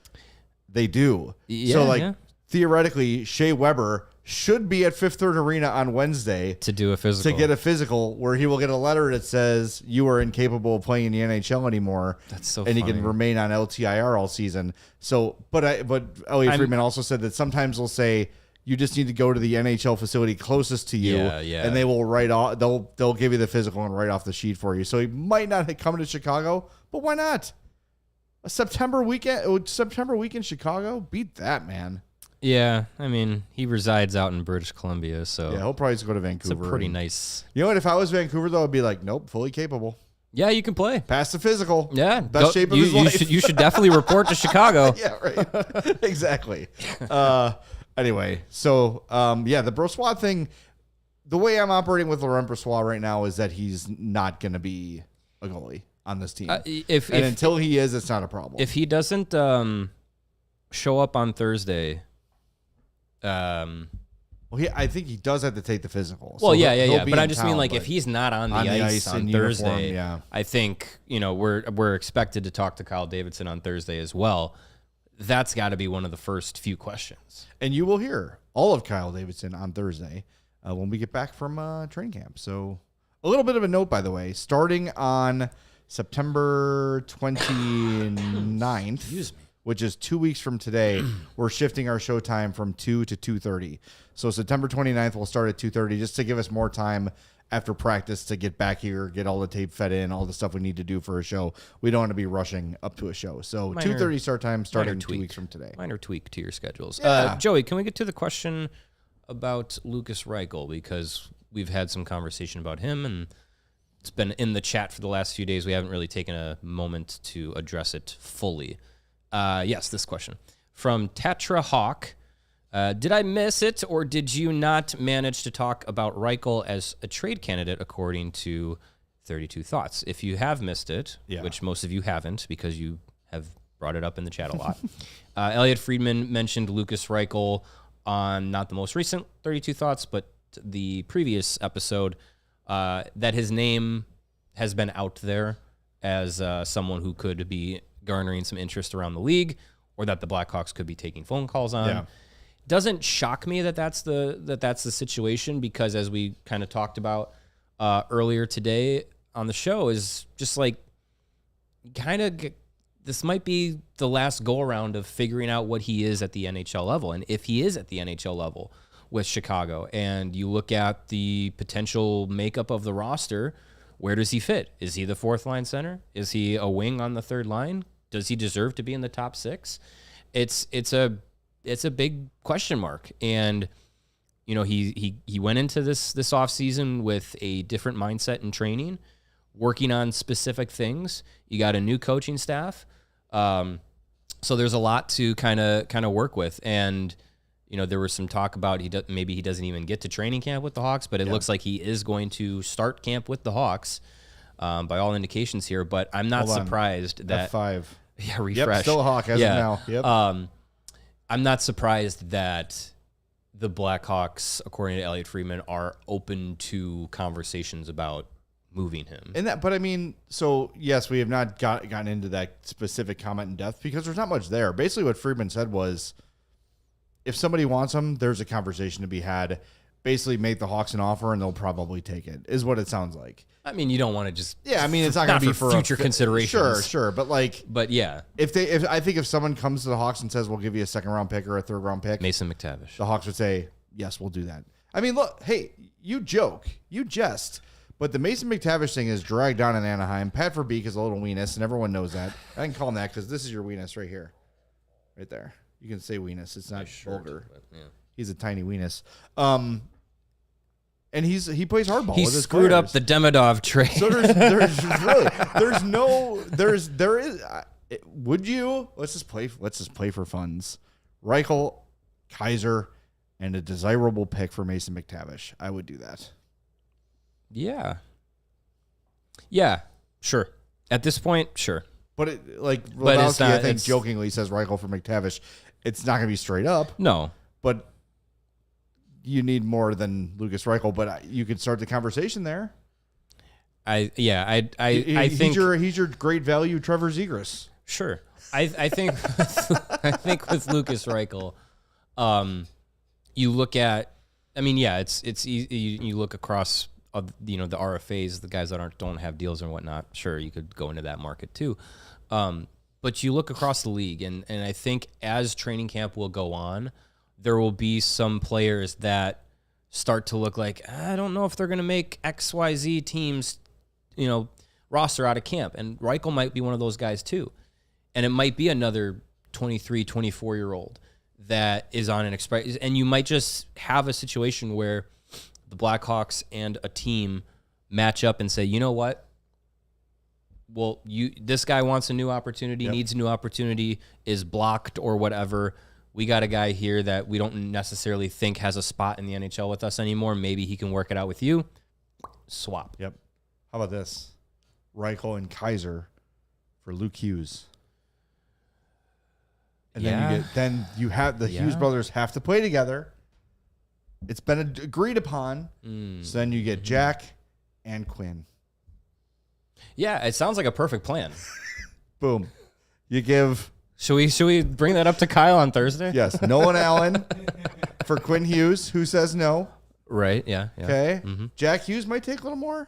Speaker 1: They do.
Speaker 3: Yeah,
Speaker 1: so theoretically, Shea Weber should be at Fifth Third Arena on Wednesday
Speaker 3: to do a physical.
Speaker 1: To get a physical, where he will get a letter that says you are incapable of playing in the NHL anymore.
Speaker 3: That's so
Speaker 1: and
Speaker 3: funny.
Speaker 1: he can remain on LTIR all season. So, but Elliot Friedman also said that sometimes they'll say you just need to go to the NHL facility closest to you, and they will write off. They'll give you the physical and write off the sheet for you. So he might not come to Chicago, but why not? A September weekend in Chicago, beat that, man.
Speaker 3: Yeah, I mean, he resides out in British Columbia, so
Speaker 1: yeah, he'll probably just go to Vancouver.
Speaker 3: It's a pretty nice.
Speaker 1: You know what? If I was Vancouver, though, I'd be like, nope, fully capable.
Speaker 3: Yeah, you can play.
Speaker 1: Pass the physical.
Speaker 3: Yeah,
Speaker 1: best shape of his life.
Speaker 3: You should definitely report to Chicago.
Speaker 1: Yeah, right. Exactly. Anyway, so the Brossoit thing. The way I'm operating with Laurent Brossoit right now is that he's not going to be a goalie on this team. Until he is, it's not a problem.
Speaker 3: If he doesn't show up on Thursday.
Speaker 1: I think he does have to take the physical.
Speaker 3: Well, yeah. But I just mean, like, if he's not on the ice on Thursday,
Speaker 1: uniform,
Speaker 3: I think, we're expected to talk to Kyle Davidson on Thursday as well. That's got to be one of the first few questions.
Speaker 1: And you will hear all of Kyle Davidson on Thursday when we get back from training camp. So a little bit of a note, by the way, starting on September 29th, which is 2 weeks from today, we're shifting our show time from 2 to 2:30. So September 29th, we'll start at 2:30 just to give us more time after practice to get back here, get all the tape fed in, all the stuff we need to do for a show. We don't want to be rushing up to a show. So 2:30 start time starting 2 weeks from today.
Speaker 3: Minor tweak to your schedules.
Speaker 1: Yeah.
Speaker 3: Joey, can we get to the question about Lukas Reichel? Because we've had some conversation about him, and it's been in the chat for the last few days. We haven't really taken a moment to address it fully. Yes, this question. From Tetra Hawk. Did I miss it, or did you not manage to talk about Reichel as a trade candidate according to 32 Thoughts? If you have missed it, which most of you haven't because you have brought it up in the chat a lot, Elliot Friedman mentioned Lukas Reichel on not the most recent 32 Thoughts, but the previous episode, that his name has been out there as someone who could be garnering some interest around the league, or that the Blackhawks could be taking phone calls on.
Speaker 1: Yeah.
Speaker 3: Doesn't shock me that that's the situation, because as we kind of talked about earlier today on the show, is just like this might be the last go around of figuring out what he is at the NHL level, and if he is at the NHL level with Chicago, and you look at the potential makeup of the roster, where does he fit? Is he the fourth line center? Is he a wing on the third line? Does he deserve to be in the top six? It's a big question mark. And, he went into this offseason with a different mindset in training, working on specific things. You got a new coaching staff. So there's a lot to kind of work with. And, there was some talk about maybe he doesn't even get to training camp with the Hawks, but it looks like he is going to start camp with the Hawks by all indications here. But I'm not surprised that
Speaker 1: F5.
Speaker 3: Yeah, refresh.
Speaker 1: Yep, still a Hawk as of now. Yep.
Speaker 3: I'm not surprised that the Blackhawks, according to Elliot Friedman, are open to conversations about moving him.
Speaker 1: But I mean, so yes, we have not gotten into that specific comment in depth because there's not much there. Basically, what Friedman said was, if somebody wants him, there's a conversation to be had. Basically, make the Hawks an offer and they'll probably take it, is what it sounds like.
Speaker 3: I mean, you don't want to just...
Speaker 1: Yeah, I mean, it's not going to be for
Speaker 3: future considerations.
Speaker 1: Sure. But yeah. If someone comes to the Hawks and says, we'll give you a second-round pick or a third-round pick...
Speaker 3: Mason McTavish.
Speaker 1: The Hawks would say, yes, we'll do that. I mean, look, hey, you joke. You jest. But the Mason McTavish thing is dragged on in Anaheim. Pat Verbeek is a little weenus, and everyone knows that. I can call him that because this is your weenus right here. Right there. You can say weenus. It's not vulgar. Yeah. He's a tiny weenus. And he plays hardball.
Speaker 3: He
Speaker 1: with his
Speaker 3: screwed
Speaker 1: players.
Speaker 3: up the Demidov trade.
Speaker 1: So would you? Let's just play for funds. Reichel, Kaiser, and a desirable pick for Mason McTavish. I would do that.
Speaker 3: Yeah, sure. At this point, sure.
Speaker 1: But Lebowski, I think jokingly says Reichel for McTavish. It's not going to be straight up.
Speaker 3: No,
Speaker 1: but you need more than Lukas Reichel. But you could start the conversation there.
Speaker 3: I think
Speaker 1: he's your great value, Trevor Zegras.
Speaker 3: Sure, I think with Lukas Reichel, you look at I mean, yeah, it's easy. You look across, the RFAs, the guys that don't have deals and whatnot. Sure, you could go into that market too. But you look across the league, and I think as training camp will go on, there will be some players that start to look like, I don't know if they're going to make XYZ teams, roster out of camp. And Reichel might be one of those guys too. And it might be another 23, 24-year-old that is on an express. And you might just have a situation where the Blackhawks and a team match up and say, you know what? Well, this guy wants a new opportunity, needs a new opportunity, is blocked or whatever. We got a guy here that we don't necessarily think has a spot in the NHL with us anymore. Maybe he can work it out with you. Swap.
Speaker 1: Yep. How about this? Reichel and Kaiser for Luke Hughes. And then you have the Hughes brothers have to play together. It's been agreed upon. So then you get Jack and Quinn.
Speaker 3: Yeah, it sounds like a perfect plan.
Speaker 1: Boom. You give.
Speaker 3: Should we bring that up to Kyle on Thursday?
Speaker 1: Yes. Nolan Allen for Quinn Hughes, who says no.
Speaker 3: Right. Yeah.
Speaker 1: Okay. Jack Hughes might take a little more.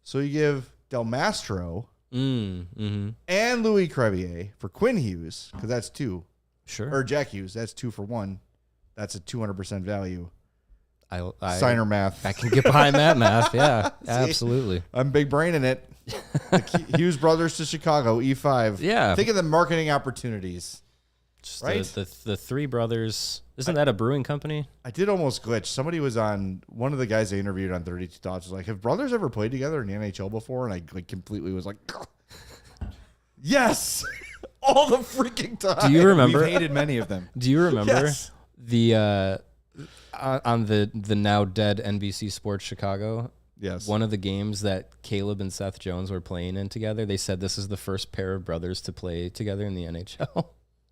Speaker 1: So you give Del Mastro and Louis Crevier for Quinn Hughes, because that's 2.
Speaker 3: Sure.
Speaker 1: Or Jack Hughes, that's 2 for 1. That's a 200% value.
Speaker 3: I
Speaker 1: Signer math.
Speaker 3: I can get behind that math. Yeah, absolutely.
Speaker 1: I'm big braining it. The Hughes brothers to Chicago, E5.
Speaker 3: Yeah.
Speaker 1: Think of the marketing opportunities.
Speaker 3: Just
Speaker 1: right?
Speaker 3: The three brothers. Isn't that a brewing company?
Speaker 1: I did almost glitch. Somebody was on, one of the guys they interviewed on 32 Thoughts was like, have brothers ever played together in the NHL before? And I completely was like, yes, all the freaking time.
Speaker 3: Do you remember?
Speaker 4: We've hated many of them.
Speaker 3: Do you remember
Speaker 1: Yes.
Speaker 3: the on the now dead NBC Sports Chicago?
Speaker 1: Yes.
Speaker 3: One of the games that Caleb and Seth Jones were playing in together, they said this is the first pair of brothers to play together in the NHL.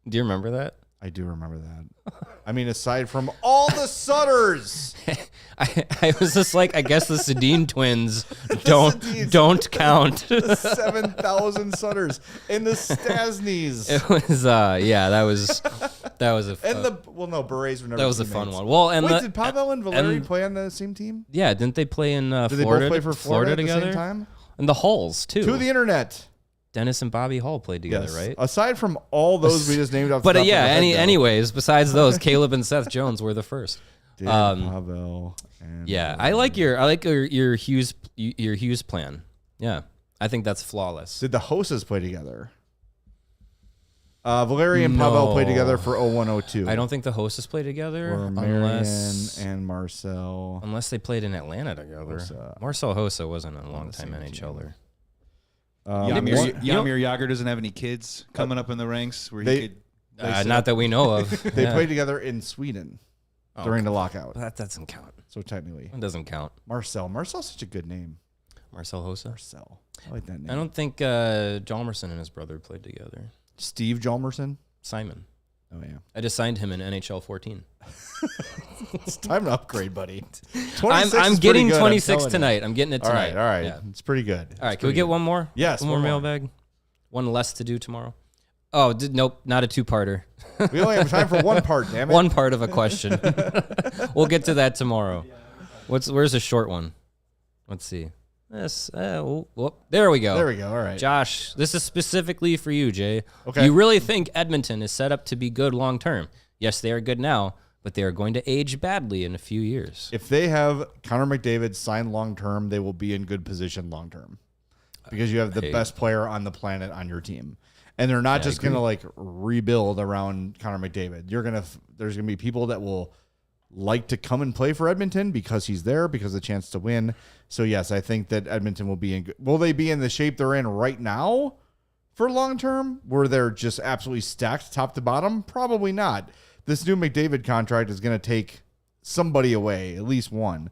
Speaker 3: Do you remember that?
Speaker 1: I do remember that. I mean, aside from all the Sutters.
Speaker 3: I was just like, I guess the Sedin twins don't count.
Speaker 1: 7,000 Sutters and the Stasneys.
Speaker 3: It was that was a
Speaker 1: And no, Berets were never.
Speaker 3: that was a
Speaker 1: teammates.
Speaker 3: fun one. Well, and
Speaker 1: Wait, did Pavel and Valeri play on the same team?
Speaker 3: Yeah, didn't they play in
Speaker 1: Did
Speaker 3: Florida?
Speaker 1: they both play for Florida at
Speaker 3: together?
Speaker 1: the same time?
Speaker 3: And the Hulls too.
Speaker 1: To the internet.
Speaker 3: Dennis and Bobby Hull played together,
Speaker 1: Yes.
Speaker 3: right?
Speaker 1: Aside from all those we just named off.
Speaker 3: But
Speaker 1: the top of our head, though.
Speaker 3: anyways, besides those, Caleb and Seth Jones were the first.
Speaker 1: Did Pavel and
Speaker 3: Yeah, I like your Hughes plan. Yeah, I think that's flawless.
Speaker 1: Did the Hosas play together? Valeri and Pavel played together for 0102.
Speaker 3: I don't think the Hostas play together
Speaker 1: Or Marion
Speaker 3: unless
Speaker 1: and Marcel.
Speaker 3: they played in Atlanta together.
Speaker 1: Hossa.
Speaker 3: Marcel Hossa wasn't a long-time NHLer.
Speaker 4: Yamir Yager doesn't have any kids coming up in the ranks where he could.
Speaker 3: Not that we know of.
Speaker 1: They played together in Sweden during the lockout.
Speaker 3: That doesn't count.
Speaker 1: So technically,
Speaker 3: It doesn't count.
Speaker 1: Marcel's such a good name.
Speaker 3: Marcel Hossa.
Speaker 1: Marcel, I like that name.
Speaker 3: I don't think Hjalmarsson and his brother played together.
Speaker 1: Steve Hjalmarsson.
Speaker 3: Simon.
Speaker 1: Oh yeah,
Speaker 3: I just signed him in NHL 14.
Speaker 1: it's time to upgrade, buddy.
Speaker 3: I'm getting 26 tonight. I'm getting it
Speaker 1: All
Speaker 3: tonight.
Speaker 1: right.
Speaker 3: Yeah.
Speaker 1: It's pretty good.
Speaker 3: All right, can we get one more?
Speaker 1: Yes,
Speaker 3: one more
Speaker 1: one more.
Speaker 3: mailbag. One less to do tomorrow. Oh, nope, not a two-parter.
Speaker 1: We only have time for one part. Damn it.
Speaker 3: One part of a question. We'll get to that tomorrow. Where's a short one? Let's see. This. There we go.
Speaker 1: There we go. All right.
Speaker 3: Josh, this is specifically for you, Jay.
Speaker 1: Okay.
Speaker 3: You really think Edmonton is set up to be good long term? Yes, they are good now, but they are going to age badly in a few years.
Speaker 1: If they have Connor McDavid signed long term, they will be in good position long term because you have the best player on the planet on your team, and they're not just going to like rebuild around Connor McDavid. There's gonna be people that will like to come and play for Edmonton because he's there, because of the chance to win. So yes, I think that Edmonton will be in. Will they be in the shape they're in right now for long term, where they're just absolutely stacked top to bottom? Probably not. This new McDavid contract is going to take somebody away, at least one.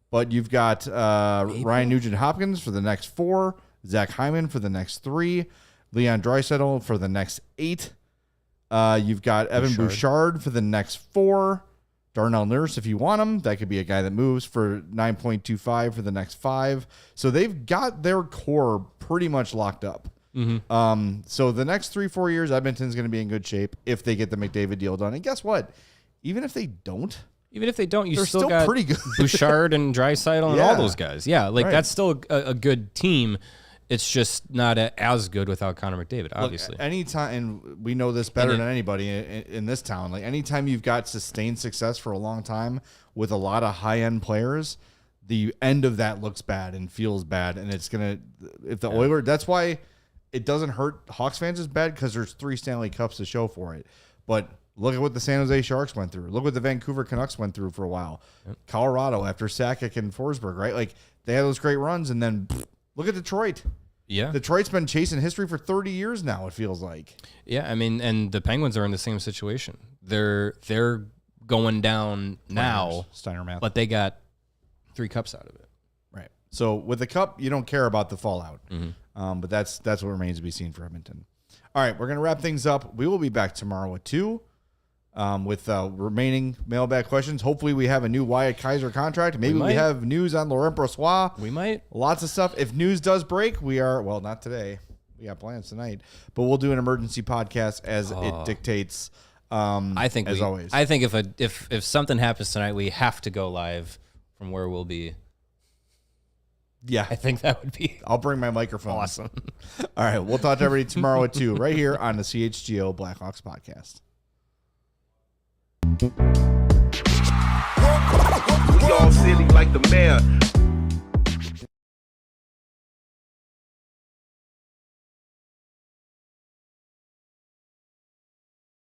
Speaker 1: But you've got Ryan Nugent-Hopkins for the next 4, Zach Hyman for the next 3, Leon Draisaitl for the next 8. You've got Evan Bouchard for the next 4. Darnell Nurse, if you want him, that could be a guy that moves for 9.25 for the next 5. So they've got their core pretty much locked up. So the next 3-4 years, Edmonton's going to be in good shape if they get the McDavid deal done. And guess what? Even if they don't,
Speaker 3: Even if they don't, you
Speaker 1: They're
Speaker 3: still
Speaker 1: still
Speaker 3: got
Speaker 1: pretty good.
Speaker 3: Bouchard and Draisaitl and
Speaker 1: Yeah.
Speaker 3: all those guys. Yeah, like
Speaker 1: Right.
Speaker 3: that's still a good team. It's just not as good without Connor McDavid, obviously.
Speaker 1: Look, anytime, and we know this better
Speaker 3: And
Speaker 1: than anybody in this town, like anytime you've got sustained success for a long time with a lot of high-end players, the end of that looks bad and feels bad, and it's going to, if the Oilers, that's why it doesn't hurt Hawks fans as bad, because there's 3 Stanley Cups to show for it. But look at what the San Jose Sharks went through. Look what the Vancouver Canucks went through for a while. Colorado after Sakic and Forsberg, right? Like, they had those great runs, and then look at Detroit.
Speaker 3: Yeah.
Speaker 1: Detroit's been chasing history for 30 years now, it feels like.
Speaker 3: Yeah, I mean, and the Penguins are in the same situation. They're going down now,
Speaker 1: Steiner math.
Speaker 3: but they got 3 cups out of it.
Speaker 1: Right. So with the cup, you don't care about the fallout. But that's what remains to be seen for Edmonton. All right, we're going to wrap things up. We will be back tomorrow at 2 with remaining mailbag questions. Hopefully we have a new Wyatt Kaiser contract. Maybe we have news on Laurent Brossoit.
Speaker 3: We might.
Speaker 1: Lots of stuff. If news does break, we are, well, not today. We got plans tonight. But we'll do an emergency podcast as it dictates.
Speaker 3: I think
Speaker 1: as always.
Speaker 3: I think if something happens tonight, we have to go live from where we'll be.
Speaker 1: Yeah.
Speaker 3: I think that would be
Speaker 1: I'll bring my microphone.
Speaker 3: awesome.
Speaker 1: All right. We'll talk to everybody tomorrow at 2 right here on the CHGO Blackhawks podcast.
Speaker 6: We all silly like the mayor.